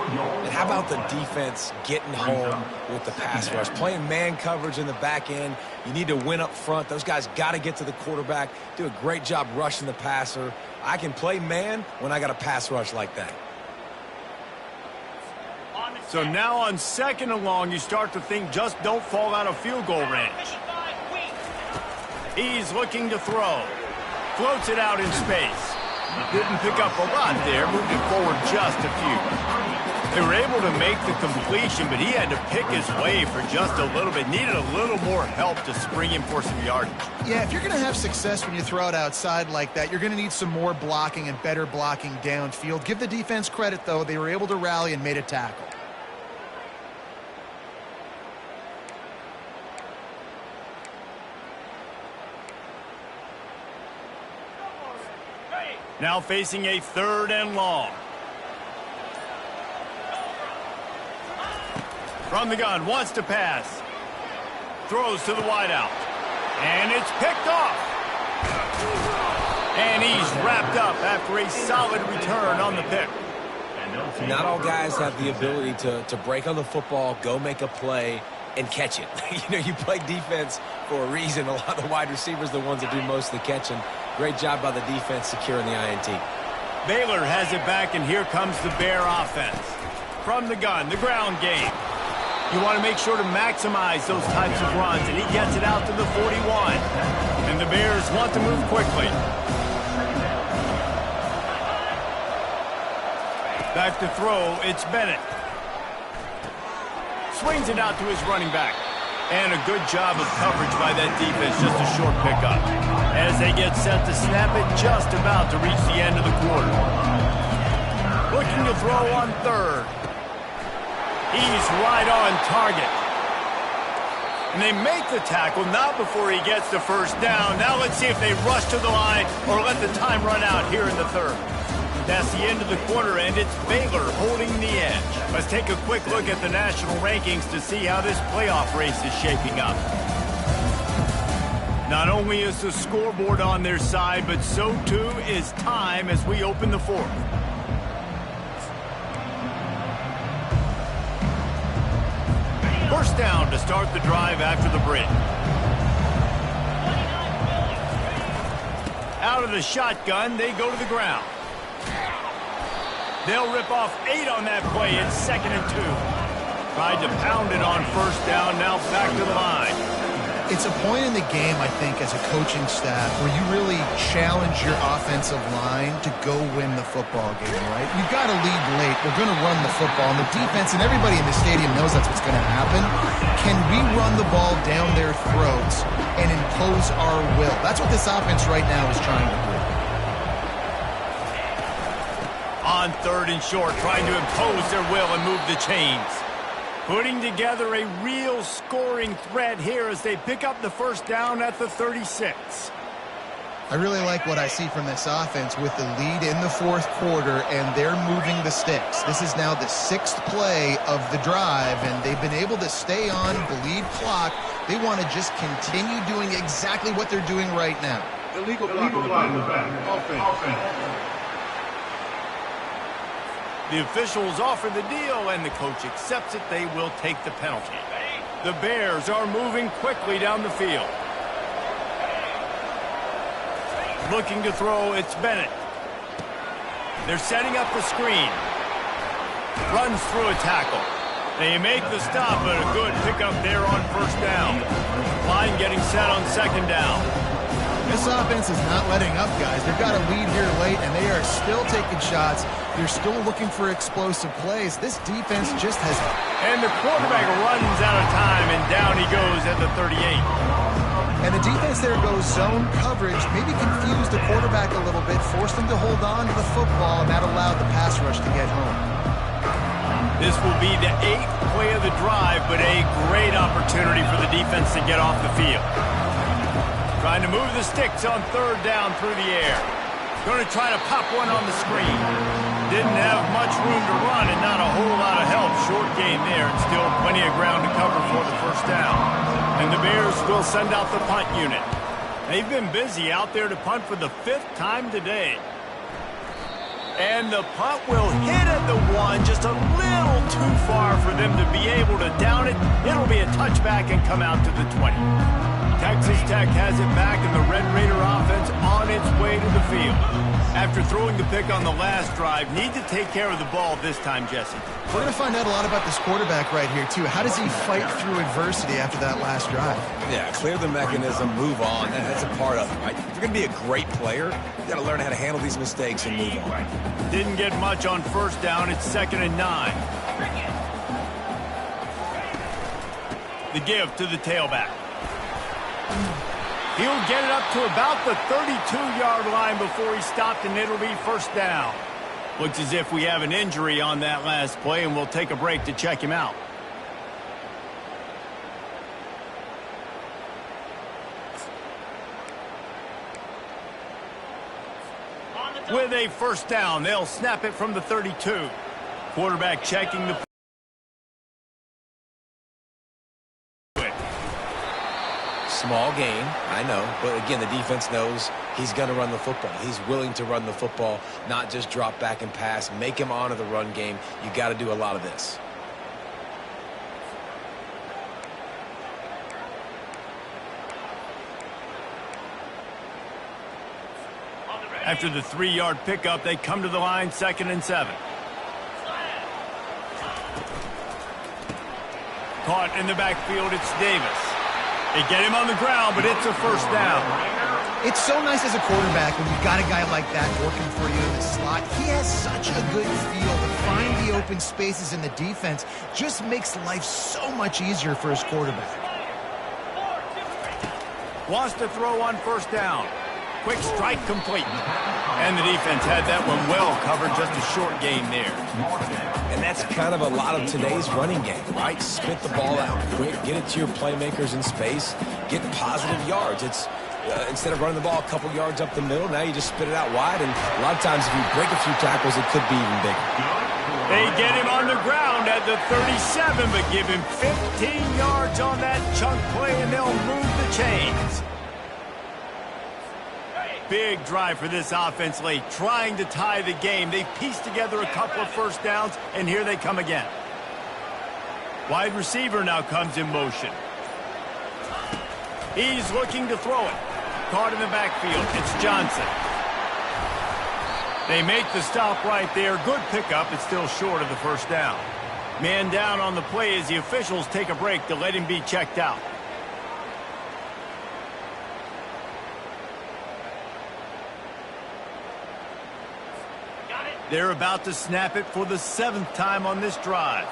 And how about the defense getting home with the pass rush? Playing man coverage in the back end. You need to win up front. Those guys got to get to the quarterback, do a great job rushing the passer. I can play man when I got a pass rush like that. So now on second and long, you start to think just don't fall out of field goal range. He's looking to throw. Floats it out in space. Didn't pick up a lot there, moved it forward just a few. They were able to make the completion, but he had to pick his way for just a little bit. Needed a little more help to spring him for some yardage. Yeah, if you're going to have success when you throw it outside like that, you're going to need some more blocking and better blocking downfield. Give the defense credit, though. They were able to rally and made a tackle. Now facing a 3rd and long. From the gun, wants to pass. Throws to the wideout. And it's picked off. And he's wrapped up after a solid return on the pick. Not all guys have the ability to break on the football, go make a play, and catch it. You play defense for a reason. A lot of the wide receivers are the ones that do most of the catching. Great job by the defense securing the INT. Baylor has it back, and here comes the Bear offense. From the gun, the ground game. You want to make sure to maximize those types of runs, and he gets it out to the 41. And the Bears want to move quickly. Back to throw, it's Bennett. Swings it out to his running back. And a good job of coverage by that defense, just a short pickup. As they get set to snap it, just about to reach the end of the quarter. Looking to throw on 3rd. He's right on target. And they make the tackle, not before he gets the first down. Now let's see if they rush to the line or let the time run out here in the 3rd. That's the end of the quarter, and it's Baylor holding the edge. Let's take a quick look at the national rankings to see how this playoff race is shaping up. Not only is the scoreboard on their side, but so too is time as we open the 4th. First down to start the drive after the break. Out of the shotgun, they go to the ground. They'll rip off 8 on that play. It's 2nd and 2. Tried to pound it on first down, now back to the line. It's a point in the game, I think, as a coaching staff where you really challenge your offensive line to go win the football game, right? You've got to lead late. We're going to run the football. And the defense and everybody in the stadium knows that's what's going to happen. Can we run the ball down their throats and impose our will? That's what this offense right now is trying to do. On 3rd and short, trying to impose their will and move the chains. Putting together a real scoring threat here as they pick up the first down at the 36. I really like what I see from this offense with the lead in the 4th quarter, and they're moving the sticks. This is now the 6th play of the drive, and they've been able to stay on, bleed clock. They want to just continue doing exactly what they're doing right now. Illegal flag in the back. Offense. The officials offer the deal, and the coach accepts it. They will take the penalty. The Bears are moving quickly down the field. Looking to throw, it's Bennett. They're setting up the screen. Runs through a tackle. They make the stop, but a good pickup there on first down. Line getting set on 2nd down. This offense is not letting up, guys. They've got a lead here late, and they are still taking shots. They're still looking for explosive plays. This defense just has... And the quarterback runs out of time, and down he goes at the 38. And the defense there goes zone coverage, maybe confused the quarterback a little bit, forced him to hold on to the football, and that allowed the pass rush to get home. This will be the 8th play of the drive, but a great opportunity for the defense to get off the field. Trying to move the sticks on 3rd down through the air. Going to try to pop one on the screen. Didn't have much room to run and not a whole lot of help. Short gain there and still plenty of ground to cover for the first down. And the Bears will send out the punt unit. They've been busy out there to punt for the 5th time today. And the punt will hit at the 1, just a little too far for them to be able to down it. It'll be a touchback and come out to the 20. Texas Tech has it back, and the Red Raider offense on its way to the field. After throwing the pick on the last drive, need to take care of the ball this time, Jesse. We're going to find out a lot about this quarterback right here, too. How does he fight through adversity after that last drive? Yeah, clear the mechanism, move on. That's a part of it, right? If you're going to be a great player, you got to learn how to handle these mistakes and move on. Didn't get much on first down. It's 2nd and 9. The give to the tailback. He'll get it up to about the 32-yard line before he stopped, and it'll be first down. Looks as if we have an injury on that last play, and we'll take a break to check him out. With a first down, they'll snap it from the 32. Quarterback checking the Small gain, I know, but again, the defense knows he's going to run the football. He's willing to run the football, not just drop back and pass, make him honor the run game. You got to do a lot of this. After the 3-yard pickup, they come to the line, 2nd and 7. Caught in the backfield, it's Davis. They get him on the ground, but it's a first down. It's so nice as a quarterback when you've got a guy like that working for you in the slot. He has such a good feel to find the open spaces in the defense. Just makes life so much easier for his quarterback. Wants to throw on first down. Quick strike complete. And the defense had that one well covered, just a short gain there. And that's kind of a lot of today's running game, right? Spit the ball out quick, get it to your playmakers in space, get positive yards. It's instead of running the ball a couple yards up the middle, now you just spit it out wide, and a lot of times if you break a few tackles, it could be even bigger. They get him on the ground at the 37, but give him 15 yards on that chunk play, and they'll move the chains. Big drive for this offense late, trying to tie the game. They pieced together a couple of first downs, and here they come again. Wide receiver now comes in motion. He's looking to throw it. Caught in the backfield. It's Johnson. They make the stop right there. Good pickup. It's still short of the first down. Man down on the play as the officials take a break to let him be checked out. They're about to snap it for the 7th time on this drive.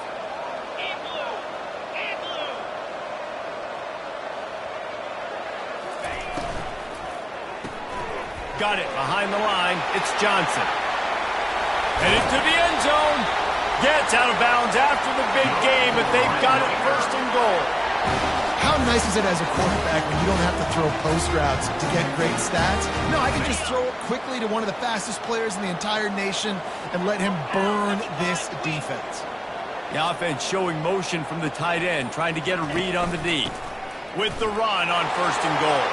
Got it behind the line. It's Johnson. Headed to the end zone. Gets out of bounds after the big game, but they've got it first and goal. How nice is it as a quarterback when you don't have to throw post routes to get great stats? No, I can just throw it quickly to one of the fastest players in the entire nation and let him burn this defense. The offense showing motion from the tight end, trying to get a read on the D. With the run on first and goal.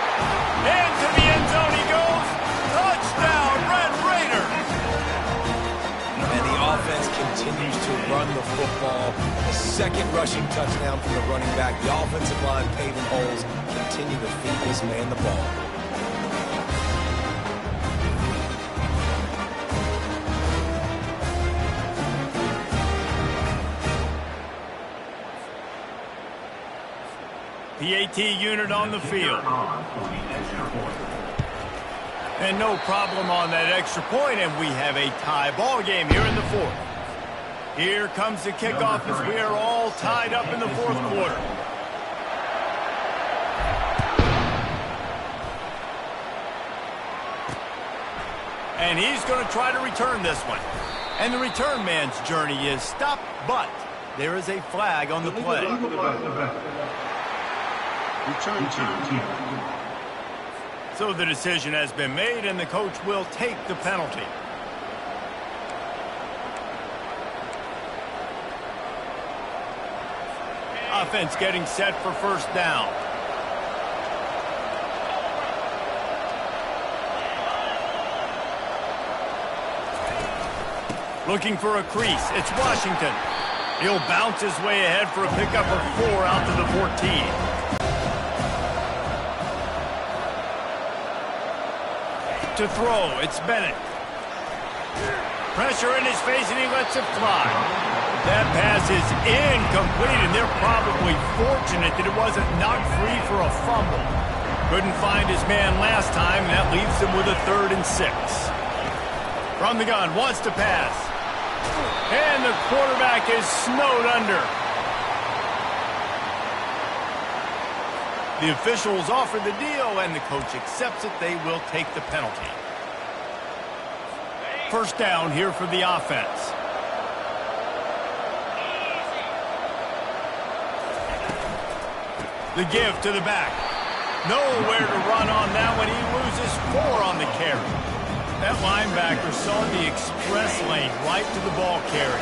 Into the end zone he goes. Touchdown, Red Raiders! And the offense continues to run the football. A second rushing touchdown from the running back. The offensive line paving holes. Continue to feed this man the ball. PAT unit on the field. And no problem on that extra point, and we have a tie ball game here in the 4th. Here comes the kickoff as we are all tied up in the 4th quarter. And he's going to try to return this one. And the return man's journey is stopped, but there is a flag on the play. Return team. So the decision has been made, and the coach will take the penalty. Offense getting set for first down. Looking for a crease. It's Washington. He'll bounce his way ahead for a pickup of 4 out to the 14. To throw, it's Bennett. Pressure in his face, and he lets it fly. That pass is incomplete, and they're probably fortunate that it wasn't knocked free for a fumble. Couldn't find his man last time, and that leaves him with a 3rd and 6. From the gun, wants to pass. And the quarterback is snowed under. The officials offer the deal, and the coach accepts it. They will take the penalty. First down here for the offense. The give to the back. Nowhere to run on that one. He loses 4 on the carry. That linebacker saw the express lane right to the ball carrier.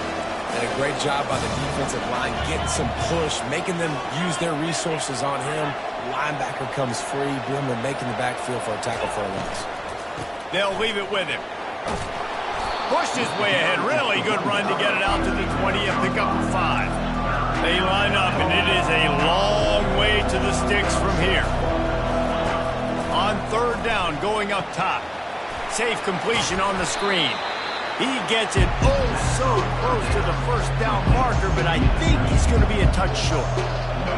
And a great job by the defensive line, getting some push, making them use their resources on him. Linebacker comes free, Brimmer making the backfield for a tackle for a loss. They'll leave it with him. Pushed his way ahead. Really good run to get it out to the 20 and pick up 5. They line up, and it is a long way to the sticks from here. On third down, going up top. Safe completion on the screen. He gets it so close to the first down marker, but I think he's going to be a touch short.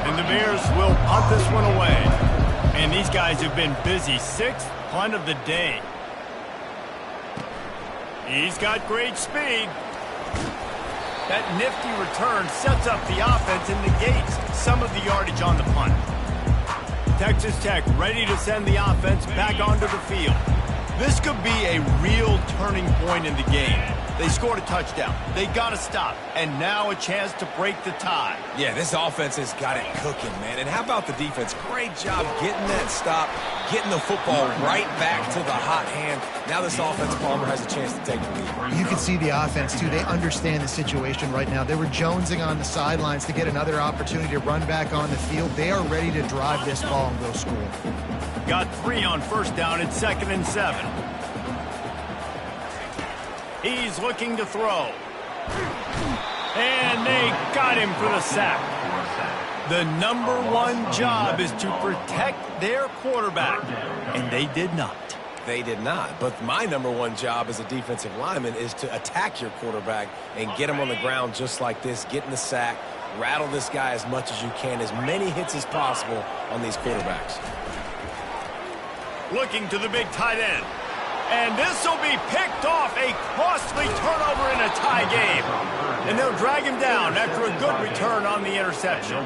And the Bears will punt this one away. And these guys have been busy. 6th punt of the day. He's got great speed. That nifty return sets up the offense and negates some of the yardage on the punt. Texas Tech ready to send the offense back onto the field. This could be a real turning point in the game. They scored a touchdown. They got to stop. And now a chance to break the tie. Yeah, this offense has got it cooking, man. And how about the defense? Great job getting that stop, getting the football right back to the hot hand. Now this offense, Palmer, has a chance to take the lead. You can see the offense, too. They understand the situation right now. They were jonesing on the sidelines to get another opportunity to run back on the field. They are ready to drive this ball and go score. Got 3 on first down. It's 2nd and 7. He's looking to throw. And they got him for the sack. The #1 job is to protect their quarterback. And they did not. They did not. But my #1 job as a defensive lineman is to attack your quarterback and get him on the ground just like this, get in the sack, rattle this guy as much as you can, as many hits as possible on these quarterbacks. Looking to the big tight end. And this will be picked off. A costly turnover in a tie game. And they'll drag him down after a good return on the interception.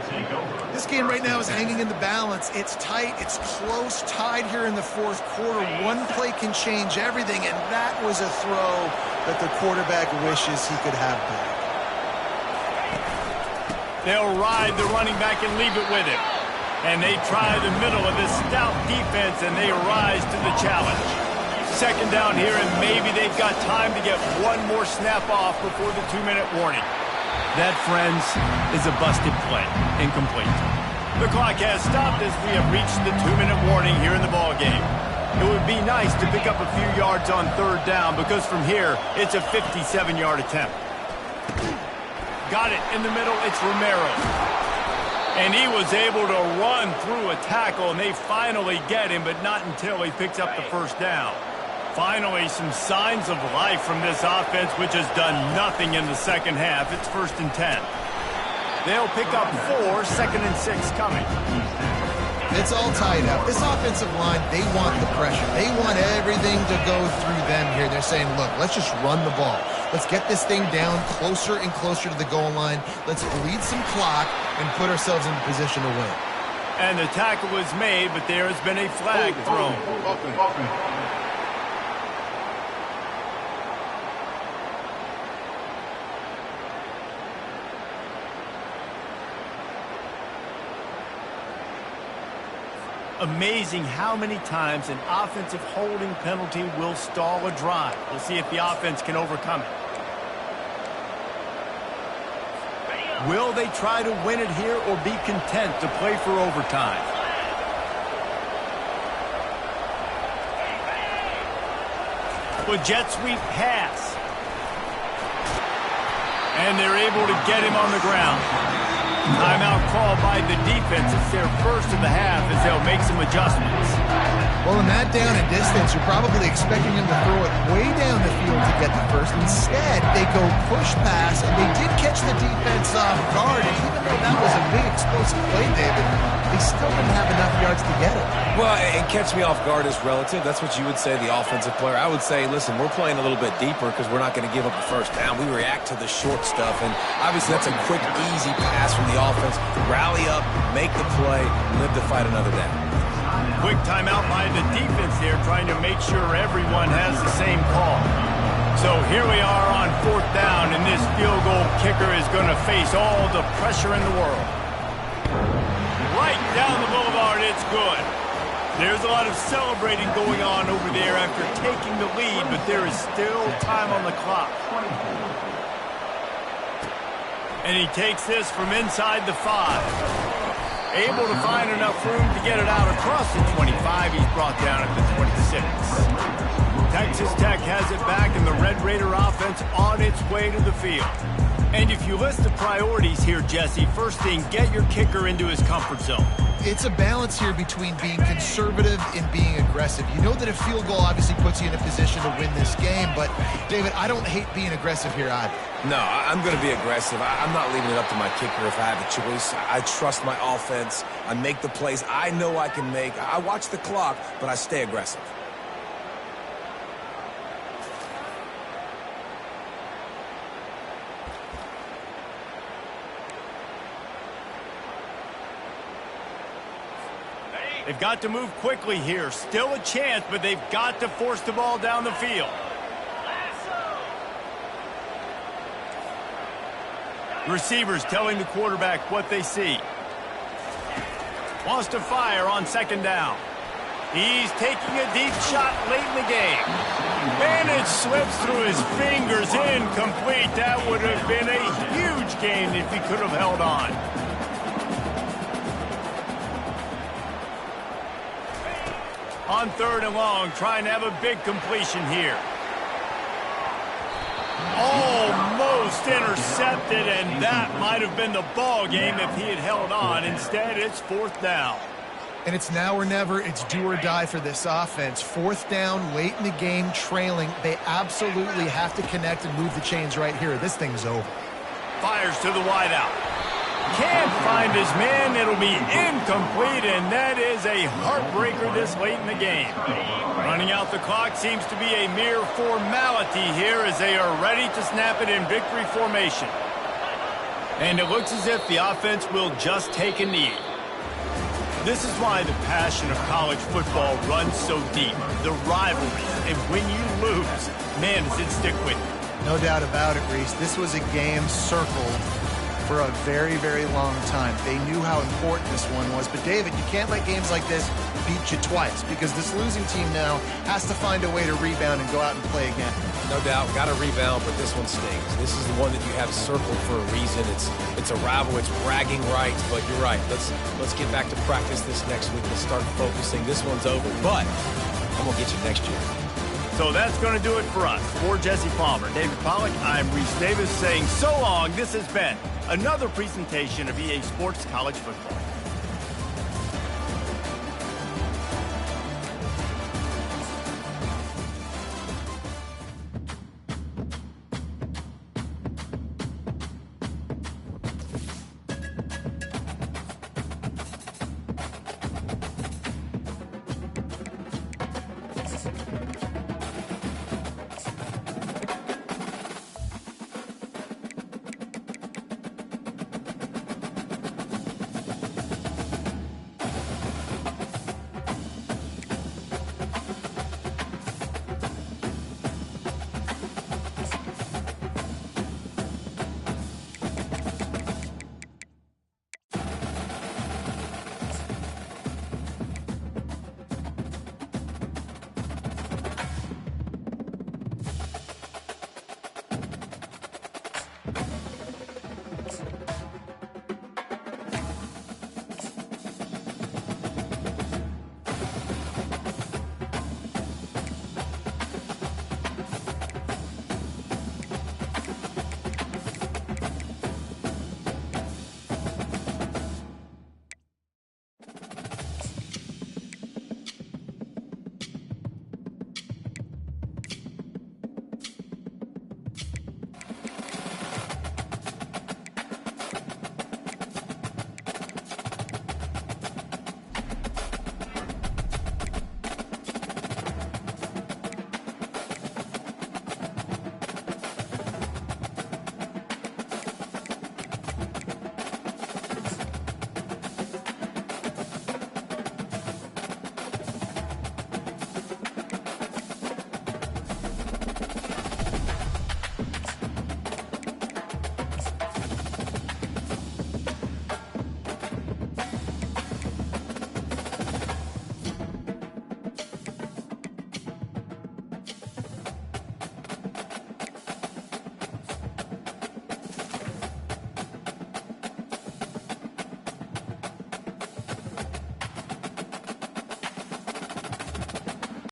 This game right now is hanging in the balance. It's tight. It's close, tied here in the 4th quarter. One play can change everything, and that was a throw that the quarterback wishes he could have back. They'll ride the running back and leave it with him. And they try the middle of this stout defense, and they rise to the challenge. 2nd down here, and maybe they've got time to get one more snap off before the 2-minute warning. That, friends, is a busted play. Incomplete. The clock has stopped as we have reached the 2-minute warning here in the ballgame. It would be nice to pick up a few yards on third down, because from here, it's a 57-yard attempt. Got it in the middle. It's Romero. And he was able to run through a tackle, and they finally get him, but not until he picks up the first down. Finally, some signs of life from this offense, which has done nothing in the second half. It's 1st and 10. They'll pick up 4, 2nd and 6 coming. It's all tied up. This offensive line, they want the pressure. They want everything to go through them here. They're saying, look, let's just run the ball. Let's get this thing down closer and closer to the goal line. Let's bleed some clock and put ourselves in the position to win. And the tackle was made, but there has been a flag thrown. Amazing how many times an offensive holding penalty will stall a drive. We'll see if the offense can overcome it. Will they try to win it here or be content to play for overtime? With jet sweep pass. And they're able to get him on the ground. Timeout called by the defense. It's their first of the half as they'll make some adjustments. Well, in that down and distance, you're probably expecting him to throw it way down the field to get the first. Instead, they go push pass, and they did catch the defense off guard. And even though that was a big explosive play, David, they still didn't have enough yards to get it. Well, and catch me off guard is relative. That's what you would say, the offensive player. I would say, listen, we're playing a little bit deeper because we're not going to give up the first down. We react to the short stuff, and obviously that's a quick, easy pass from the offense. Rally up, make the play, live to fight another down. Quick timeout by the defense here, trying to make sure everyone has the same call. So here we are on 4th down, and this field goal kicker is going to face all the pressure in the world. Right down the boulevard, it's good. There's a lot of celebrating going on over there after taking the lead, but there is still time on the clock. And he takes this from inside the 5. Able to find enough room to get it out across the 25. He's brought down at the 26. Texas Tech has it back, and the Red Raider offense on its way to the field. And if you list the priorities here, Jesse, first thing, get your kicker into his comfort zone. It's a balance here between being conservative and being aggressive. You know that a field goal obviously puts you in a position to win this game, but, David, I don't hate being aggressive here either. No, I'm going to be aggressive. I'm not leaving it up to my kicker if I have a choice. I trust my offense. I make the plays I know I can make. I watch the clock, but I stay aggressive. They've got to move quickly here. Still a chance, but they've got to force the ball down the field. Receivers telling the quarterback what they see. Wants to fire on 2nd down. He's taking a deep shot late in the game. And it slips through his fingers, incomplete. That would have been a huge gain if he could have held on. On 3rd and long, trying to have a big completion here. Almost intercepted, and that might have been the ball game if he had held on. Instead, it's 4th down. And it's now or never. It's do or die for this offense. 4th down, late in the game, trailing. They absolutely have to connect and move the chains right here. This thing's over. Fires to the wideout. Can't find his man. It'll be incomplete, and that is a heartbreaker this late in the game. Running out the clock seems to be a mere formality here as they are ready to snap it in victory formation. And it looks as if the offense will just take a knee. This is why the passion of college football runs so deep. The rivalry, and when you lose, man, does it stick with you. No doubt about it, Reese. This was a game circled for a very, very long time. They knew how important this one was. But, David, you can't let games like this beat you twice because this losing team now has to find a way to rebound and go out and play again. No doubt, got to rebound, but this one stings. This is the one that you have circled for a reason. It's a rival, it's bragging rights, but you're right. Let's get back to practice this next week. Let's start focusing. This one's over, but I'm going to get you next year. So that's going to do it for us. For Jesse Palmer, David Pollack, I'm Reese Davis saying so long. This has been another presentation of EA Sports College Football.